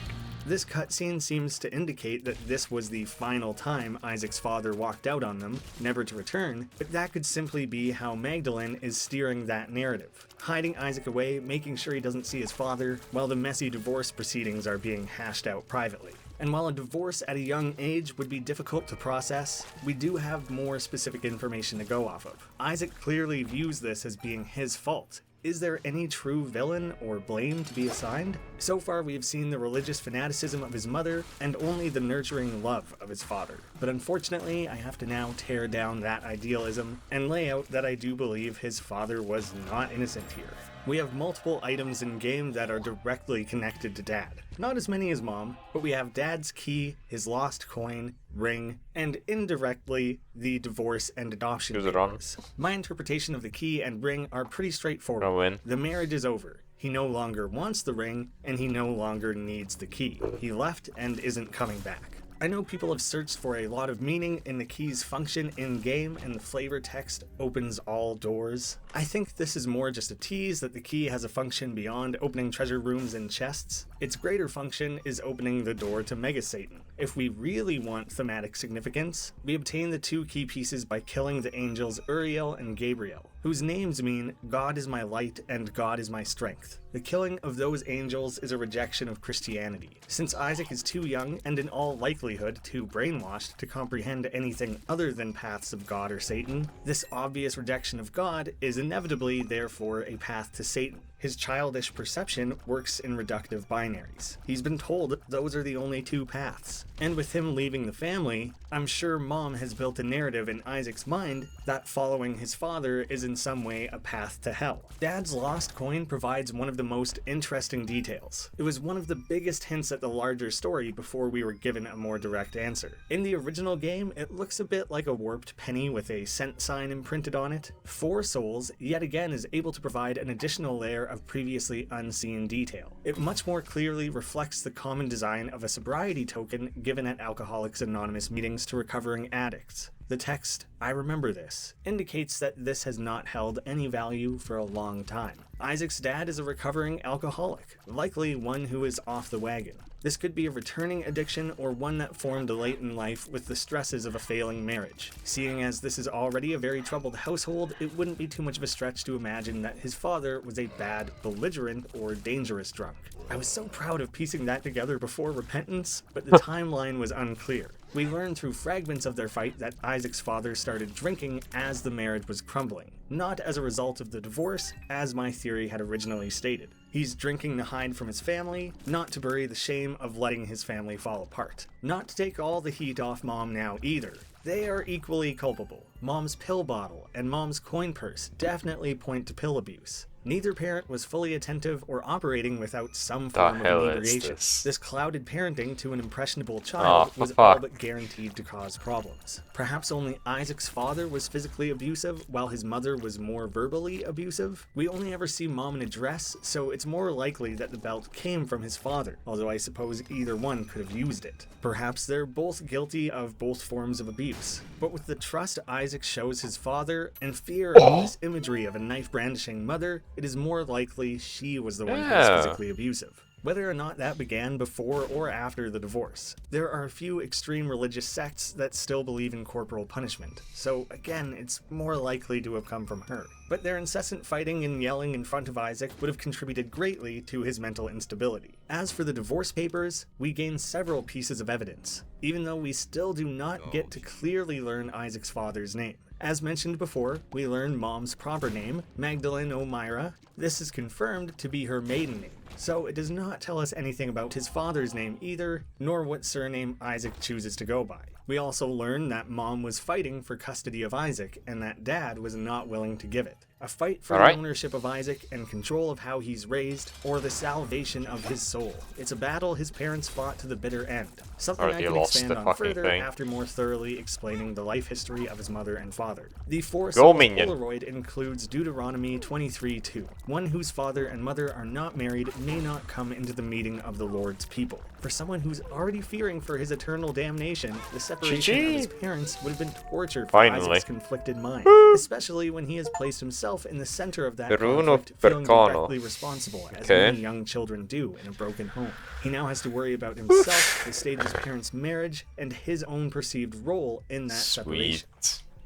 This cutscene seems to indicate that this was the final time Isaac's father walked out on them, never to return, but that could simply be how Magdalene is steering that narrative, hiding Isaac away, making sure he doesn't see his father, while the messy divorce proceedings are being hashed out privately. And while a divorce at a young age would be difficult to process, we do have more specific information to go off of. Isaac clearly views this as being his fault. Is there any true villain or blame to be assigned? So far we have seen the religious fanaticism of his mother and only the nurturing love of his father. But unfortunately, I have to now tear down that idealism and lay out that I do believe his father was not innocent here. We have multiple items in game that are directly connected to Dad. Not as many as Mom, but we have Dad's key, his lost coin, ring, and indirectly the divorce and adoption Is it on? papers. My interpretation of the key and ring are pretty straightforward. I'll win. The marriage is over. He no longer wants the ring, and he no longer needs the key. He left and isn't coming back. I know people have searched for a lot of meaning in the key's function in-game, and the flavor text opens all doors. I think this is more just a tease that the key has a function beyond opening treasure rooms and chests. Its greater function is opening the door to Mega Satan. If we really want thematic significance, we obtain the two key pieces by killing the angels Uriel and Gabriel, whose names mean God is my light and God is my strength. The killing of those angels is a rejection of Christianity. Since Isaac is too young and in all likelihood too brainwashed to comprehend anything other than paths of God or Satan, this obvious rejection of God is inevitably therefore a path to Satan. His childish perception works in reductive binaries. He's been told those are the only two paths. And with him leaving the family, I'm sure Mom has built a narrative in Isaac's mind that following his father is in some way a path to hell. Dad's lost coin provides one of the most interesting details. It was one of the biggest hints at the larger story before we were given a more direct answer. In the original game, it looks a bit like a warped penny with a cent sign imprinted on it. 4 Souls, yet again, is able to provide an additional layer of previously unseen detail. It much more clearly reflects the common design of a sobriety token given at Alcoholics Anonymous meetings to recovering addicts. The text, "I remember this," indicates that this has not held any value for a long time. Isaac's dad is a recovering alcoholic, likely one who is off the wagon. This could be a returning addiction or one that formed late in life with the stresses of a failing marriage. Seeing as this is already a very troubled household, it wouldn't be too much of a stretch to imagine that his father was a bad, belligerent, or dangerous drunk. I was so proud of piecing that together before repentance, but the timeline was unclear. We learn through fragments of their fight that Isaac's father started drinking as the marriage was crumbling, not as a result of the divorce, as my theory had originally stated. He's drinking to hide from his family, not to bury the shame of letting his family fall apart. Not to take all the heat off Mom now either. They are equally culpable. Mom's pill bottle and Mom's coin purse definitely point to pill abuse. Neither parent was fully attentive or operating without some form of inebriation. This clouded parenting to an impressionable child was all but guaranteed to cause problems. Perhaps only Isaac's father was physically abusive, while his mother was more verbally abusive. We only ever see Mom in a dress, so it's more likely that the belt came from his father, although I suppose either one could have used it. Perhaps they're both guilty of both forms of abuse. But with the trust Isaac shows his father, and fear of this imagery of a knife-brandishing mother, it is more likely she was the one who was physically abusive. whether or not that began before or after the divorce. There are a few extreme religious sects that still believe in corporal punishment, so again, it's more likely to have come from her. But their incessant fighting and yelling in front of Isaac would have contributed greatly to his mental instability. As for the divorce papers, we gain several pieces of evidence, even though we still do not get to clearly learn Isaac's father's name. As mentioned before, we learn Mom's proper name, Magdalene O'Meara. This is confirmed to be her maiden name, so it does not tell us anything about his father's name either, nor what surname Isaac chooses to go by. We also learn that Mom was fighting for custody of Isaac, and that Dad was not willing to give it. A fight for the ownership of Isaac and control of how he's raised, or the salvation of his soul. It's a battle his parents fought to the bitter end. Something I can expand on further after more thoroughly explaining the life history of his mother and father. The Force Polaroid includes Deuteronomy 23:2. One whose father and mother are not married may not come into the meeting of the Lord's people. For someone who's already fearing for his eternal damnation, the separation of his parents would have been torture for Isaac's conflicted mind, especially when he has placed himself in the center of that conflict, feeling directly responsible, as many young children do in a broken home. He now has to worry about himself, the stage of his parents' marriage, and his own perceived role in that separation.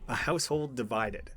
A household divided.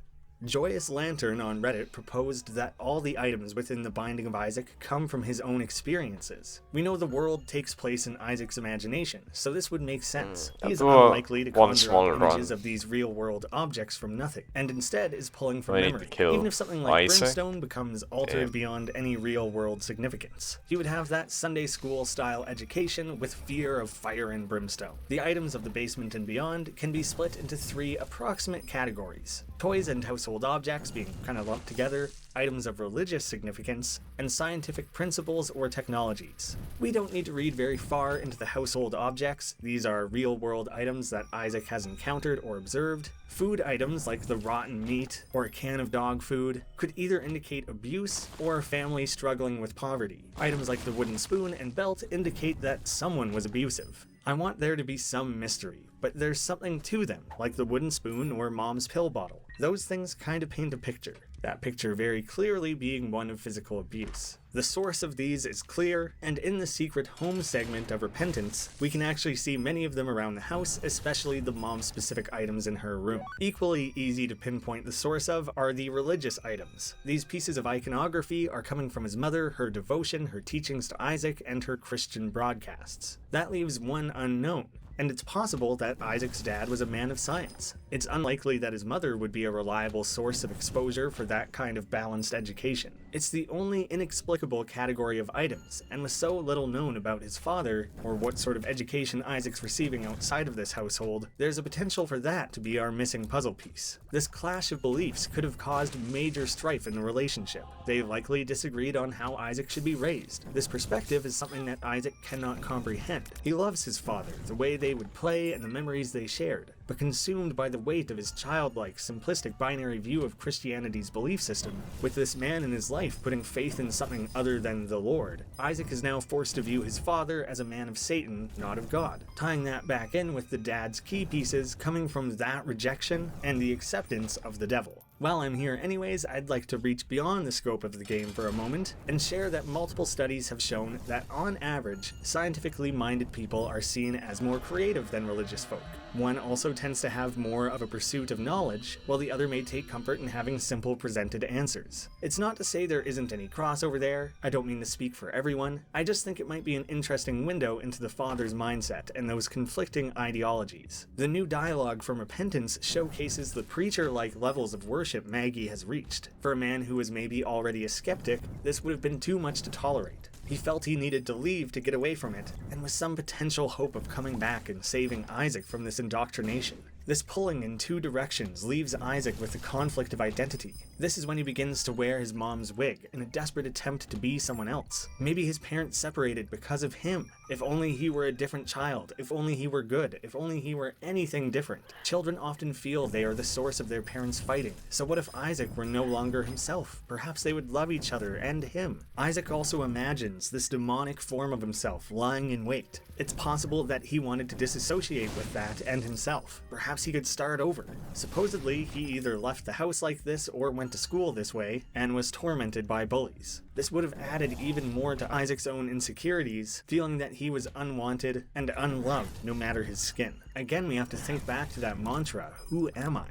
Joyous Lantern on Reddit proposed that all the items within the Binding of Isaac come from his own experiences. We know the world takes place in Isaac's imagination, so this would make sense. He is unlikely to conjure up images of these real-world objects from nothing, and instead is pulling from memory, even if something like Brimstone becomes altered beyond any real-world significance. He would have that Sunday school-style education with fear of fire and brimstone. The items of the basement and beyond can be split into 3 approximate categories: toys and household objects being kind of lumped together, items of religious significance, and scientific principles or technologies. We don't need to read very far into the household objects. These are real-world items that Isaac has encountered or observed. Food items like the rotten meat or a can of dog food could either indicate abuse or a family struggling with poverty. Items like the wooden spoon and belt indicate that someone was abusive. I want there to be some mystery, but there's something to them, like the wooden spoon or Mom's pill bottle. Those things kind of paint a picture, that picture very clearly being one of physical abuse. The source of these is clear, and in the secret home segment of Repentance, we can actually see many of them around the house, especially the mom-specific items in her room. Equally easy to pinpoint the source of are the religious items. These pieces of iconography are coming from his mother, her devotion, her teachings to Isaac, and her Christian broadcasts. That leaves one unknown, and it's possible that Isaac's dad was a man of science. It's unlikely that his mother would be a reliable source of exposure for that kind of balanced education. It's the only inexplicable category of items, and with so little known about his father, or what sort of education Isaac's receiving outside of this household, there's a potential for that to be our missing puzzle piece. This clash of beliefs could have caused major strife in the relationship. They likely disagreed on how Isaac should be raised. This perspective is something that Isaac cannot comprehend. He loves his father, the way they would play, and the memories they shared, but consumed by the weight of his childlike, simplistic binary view of Christianity's belief system, with this man in his life putting faith in something other than the Lord, Isaac is now forced to view his father as a man of Satan, not of God, tying that back in with the dad's key pieces coming from that rejection and the acceptance of the devil. While I'm here anyways, I'd like to reach beyond the scope of the game for a moment and share that multiple studies have shown that on average, scientifically minded people are seen as more creative than religious folk. One also tends to have more of a pursuit of knowledge, while the other may take comfort in having simple presented answers. It's not to say there isn't any crossover there, I don't mean to speak for everyone, I just think it might be an interesting window into the father's mindset and those conflicting ideologies. The new dialogue from Repentance showcases the preacher-like levels of worship Maggie has reached. For a man who was maybe already a skeptic, this would have been too much to tolerate. He felt he needed to leave to get away from it, and with some potential hope of coming back and saving Isaac from this indoctrination. This pulling in 2 directions leaves Isaac with a conflict of identity. This is when he begins to wear his mom's wig in a desperate attempt to be someone else. Maybe his parents separated because of him. If only he were a different child. If only he were good. If only he were anything different. Children often feel they are the source of their parents' fighting. So what if Isaac were no longer himself? Perhaps they would love each other and him. Isaac also imagines this demonic form of himself lying in wait. It's possible that he wanted to disassociate with that and himself. Perhaps Perhaps he could start over. Supposedly, he either left the house like this or went to school this way and was tormented by bullies. This would have added even more to Isaac's own insecurities, feeling that he was unwanted and unloved no matter his skin. Again, we have to think back to that mantra, who am I?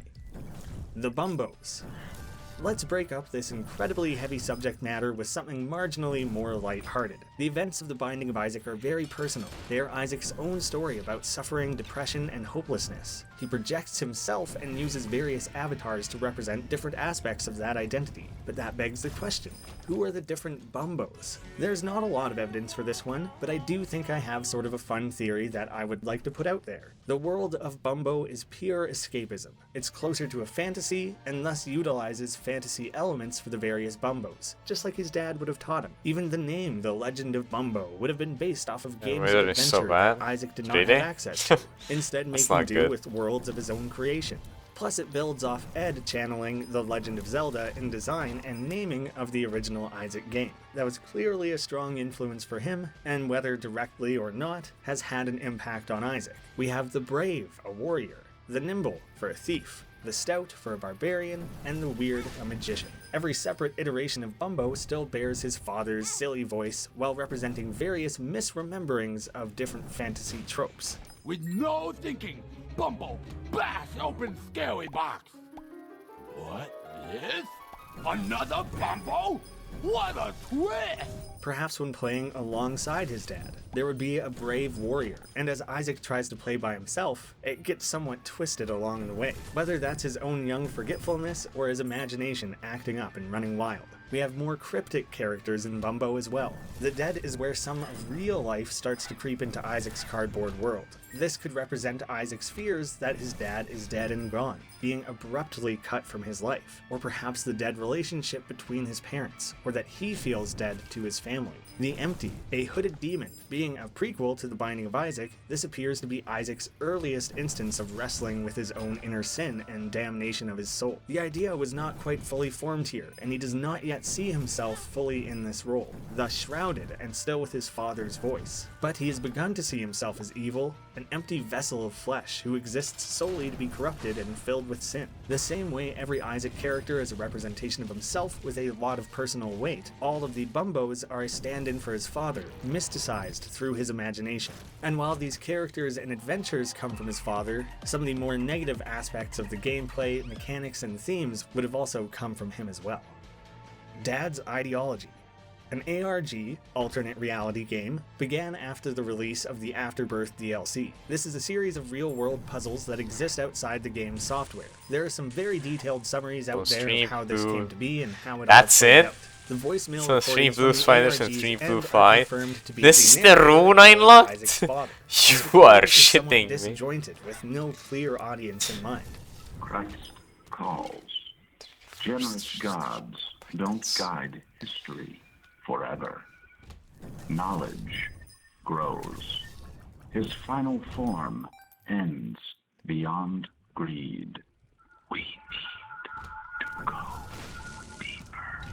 The Bumbos. Let's break up this incredibly heavy subject matter with something marginally more lighthearted. The events of The Binding of Isaac are very personal. They are Isaac's own story about suffering, depression, and hopelessness. He projects himself and uses various avatars to represent different aspects of that identity. But that begs the question, who are the different Bumbos? There's not a lot of evidence for this one, but I do think I have sort of a fun theory that I would like to put out there. The world of Bumbo is pure escapism. It's closer to a fantasy, and thus utilizes fantasy elements for the various Bumbos, just like his dad would have taught him. Even the name, The Legend of Bumbo, would have been based off of games of adventure so that Isaac did not have access to, instead making do with worlds of his own creation. Plus it builds off Ed channeling The Legend of Zelda in design and naming of the original Isaac game. That was clearly a strong influence for him, and whether directly or not, has had an impact on Isaac. We have the Brave, a warrior, the Nimble for a thief, the Stout for a barbarian, and the Weird, a magician. Every separate iteration of Bumbo still bears his father's silly voice while representing various misrememberings of different fantasy tropes. With no thinking, Bumbo bash open scary box. What is? Another Bumbo? What a twist! Perhaps when playing alongside his dad, there would be a brave warrior, and as Isaac tries to play by himself, it gets somewhat twisted along the way, whether that's his own young forgetfulness or his imagination acting up and running wild. We have more cryptic characters in Bumbo as well. The dead is where some of real life starts to creep into Isaac's cardboard world. This could represent Isaac's fears that his dad is dead and gone, being abruptly cut from his life, or perhaps the dead relationship between his parents, or that he feels dead to his family. The Empty, a hooded demon. Being a prequel to The Binding of Isaac, this appears to be Isaac's earliest instance of wrestling with his own inner sin and damnation of his soul. The idea was not quite fully formed here, and he does not yet see himself fully in this role, thus shrouded and still with his father's voice. But he has begun to see himself as evil, an empty vessel of flesh who exists solely to be corrupted and filled with sin. The same way every Isaac character is a representation of himself with a lot of personal weight, all of the Bumbos are a stand-in for his father, mysticized through his imagination. And while these characters and adventures come from his father, some of the more negative aspects of the gameplay, mechanics, and themes would have also come from him as well. Dad's ideology. An ARG, alternate reality game, began after the release of the Afterbirth DLC. This is a series of real-world puzzles that exist outside the game's software. There are some very detailed summaries out there of how this came to be and how it all played out. The voicemail so 3 blue recordings spiders from and the 3 ARGs blue are five. confirmed to be This is the narrator rune I of unlocked? Isaac's father. You are Is somewhat shitting me. disjointed with no clear audience in mind. Christ calls. Generous gods don't guide history forever. Knowledge grows. His final form ends beyond greed. We need to go deeper.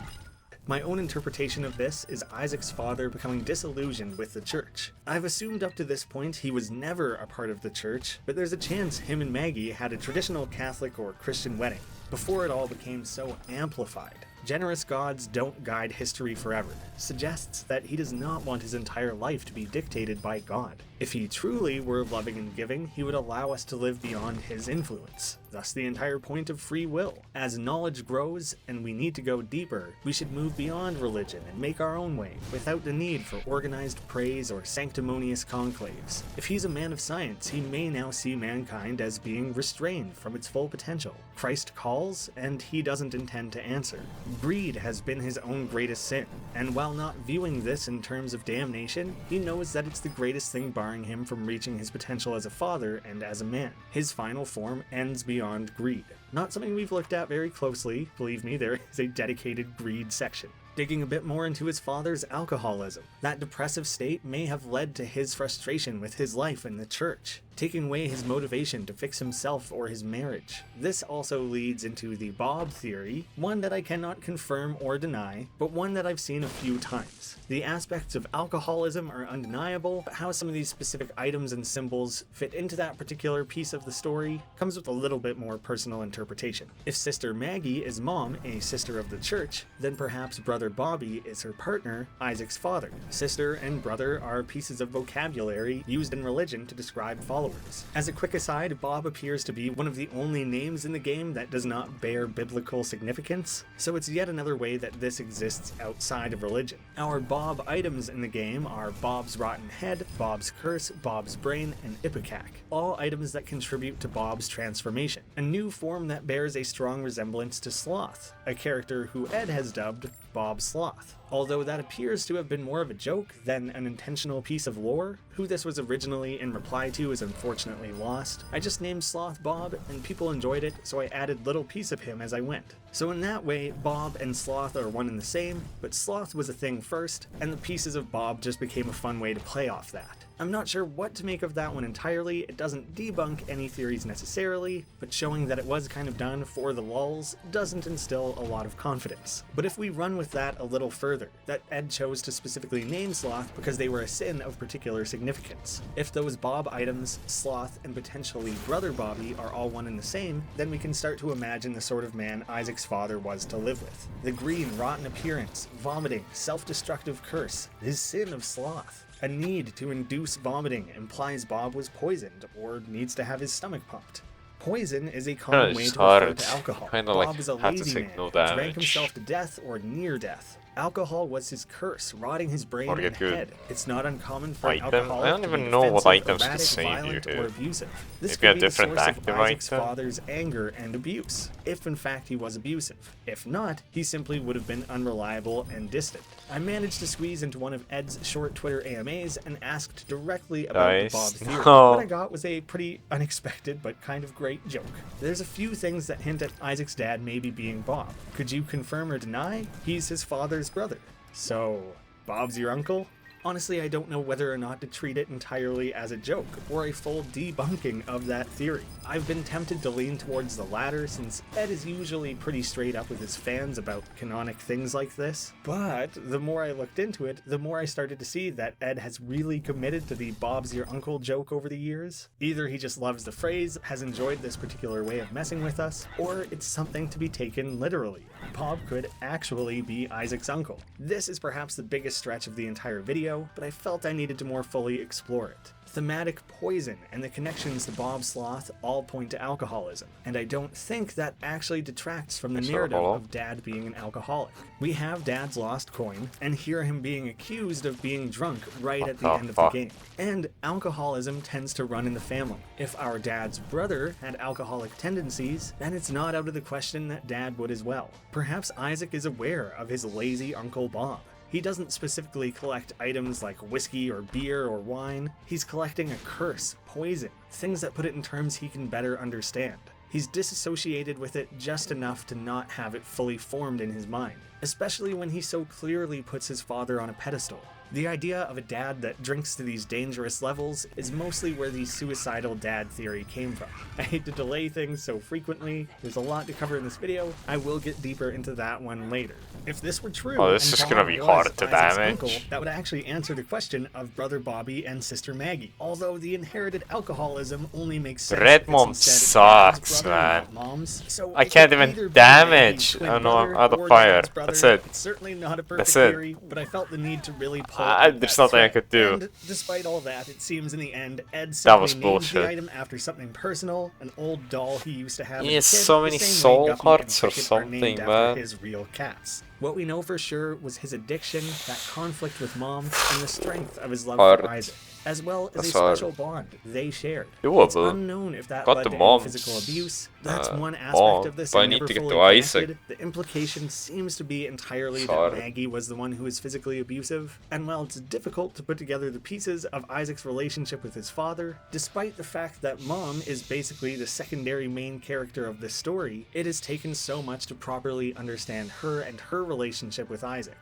My own interpretation of this is Isaac's father becoming disillusioned with the church. I've assumed up to this point he was never a part of the church, but there's a chance him and Maggie had a traditional Catholic or Christian wedding before it all became so amplified. Generous gods don't guide history forever suggests that he does not want his entire life to be dictated by God. If he truly were loving and giving, he would allow us to live beyond his influence. Thus the entire point of free will. As knowledge grows and we need to go deeper, we should move beyond religion and make our own way, without the need for organized praise or sanctimonious conclaves. If he's a man of science, he may now see mankind as being restrained from its full potential. Christ calls, and he doesn't intend to answer. Greed has been his own greatest sin, and while not viewing this in terms of damnation, he knows that it's the greatest thing barring him from reaching his potential as a father and as a man. His final form ends beyond greed. Not something we've looked at very closely, believe me, there is a dedicated greed section. digging a bit more into his father's alcoholism. That depressive state may have led to his frustration with his life in the church, taking away his motivation to fix himself or his marriage. This also leads into the Bob theory, one that I cannot confirm or deny, but one that I've seen a few times. The aspects of alcoholism are undeniable, but how some of these specific items and symbols fit into that particular piece of the story comes with a little bit more personal interpretation. If Sister Maggie is Mom, a sister of the church, then perhaps Brother Bobby is her partner, Isaac's father. Sister and brother are pieces of vocabulary used in religion to describe followers. As a quick aside, Bob appears to be one of the only names in the game that does not bear biblical significance, so it's yet another way that this exists outside of religion. Our Bob items in the game are Bob's Rotten Head, Bob's Curse, Bob's Brain, and Ipecac, all items that contribute to Bob's transformation, a new form that bears a strong resemblance to Sloth, a character who Ed has dubbed Bob Sloth. Although that appears to have been more of a joke than an intentional piece of lore, who this was originally in reply to is unfortunately lost. I just named Sloth Bob, and people enjoyed it, so I added little piece of him as I went. So in that way, Bob and Sloth are one and the same, but Sloth was a thing first, and the pieces of Bob just became a fun way to play off that. I'm not sure what to make of that one entirely. It doesn't debunk any theories necessarily, but showing that it was kind of done for the lulz doesn't instill a lot of confidence. But if we run with that a little further, that Ed chose to specifically name Sloth because they were a sin of particular significance. If those Bob items, Sloth, and potentially Brother Bobby are all one and the same, then we can start to imagine the sort of man Isaac's father was to live with. The green, rotten appearance, vomiting, self-destructive curse, his sin of sloth. A need to induce vomiting implies Bob was poisoned or needs to have his stomach pumped. Poison is a common way to refer to alcohol. Bob was a lazy man, drank himself to death or near death. Alcohol was his curse, rotting his brain and head. It's not uncommon for an alcoholic I don't to even be know what offensive, items to erratic, save you violent, here. or abusive. This Maybe a could be the different source of active Isaac's item? father's anger and abuse, if in fact he was abusive. If not, he simply would have been unreliable and distant. I managed to squeeze into one of Ed's short Twitter AMAs and asked directly about the Bob theory. No. What I got was a pretty unexpected but kind of great joke. There's a few things that hint at Isaac's dad maybe being Bob. Could you confirm or deny? He's his father's brother. So, Bob's your uncle? Honestly, I don't know whether or not to treat it entirely as a joke, or a full debunking of that theory. I've been tempted to lean towards the latter, since Ed is usually pretty straight up with his fans about canonic things like this, but the more I looked into it, the more I started to see that Ed has really committed to the Bob's your uncle joke over the years. Either he just loves the phrase, has enjoyed this particular way of messing with us, or it's something to be taken literally. Bob could actually be Isaac's uncle. This is perhaps the biggest stretch of the entire video, but I felt I needed to more fully explore it. Thematic poison and the connections to Bob Sloth all point to alcoholism, and I don't think that actually detracts from the narrative of Dad being an alcoholic. We have Dad's lost coin, and hear him being accused of being drunk right at the end of the game. And alcoholism tends to run in the family. If our Dad's brother had alcoholic tendencies, then it's not out of the question that Dad would as well. Perhaps Isaac is aware of his lazy Uncle Bob. He doesn't specifically collect items like whiskey or beer or wine. He's collecting a curse, poison, things that put it in terms he can better understand. He's disassociated with it just enough to not have it fully formed in his mind, especially when he so clearly puts his father on a pedestal. The idea of a dad that drinks to these dangerous levels is mostly where the suicidal dad theory came from. I hate to delay things so frequently, there's a lot to cover in this video, I will get deeper into that one later. If this were true, this is gonna be hard to damage. Uncle, that would actually answer the question of Brother Bobby and Sister Maggie, although the inherited alcoholism only makes sense. Red Mom sucks, man. Mom's, so I can't even damage out of fire. That's it. It's certainly not a perfect That's it. theory, but I felt the need to really pull there's nothing I could do. And despite all that, it seems in the end, Ed That was simply named bullshit. the item after something personal, an old doll he used to have He as a has kid, so the many same way soul Guppy hearts and or Cricket are named something, after man. his real cats. What we know for sure was his addiction, that conflict with Mom, and the strength of his love Heart. for Isaac, as well as That's a hard. special bond they shared. Doable. It's unknown if that Got led the to any moms. physical abuse. That's one aspect Mom, of this but I I need never to get fully to Isaac. connected. The implication seems to be entirely Sorry. that Maggie was the one who was physically abusive, and while it's difficult to put together the pieces of Isaac's relationship with his father, despite the fact that Mom is basically the secondary main character of this story, it has taken so much to properly understand her and her relationship with Isaac.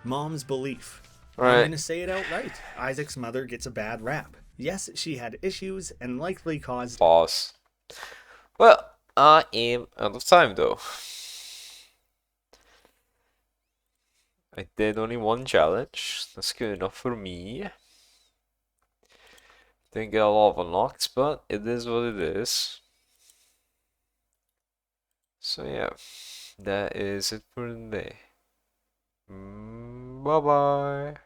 Mom's belief. I'm Right. gonna say it outright. Isaac's mother gets a bad rap. Yes, she had issues and likely caused. Pause. Well, I am out of time though. I did only one challenge. That's good enough for me. Didn't get a lot of unlocks, but it is what it is. So yeah, that is it for today. Bye bye.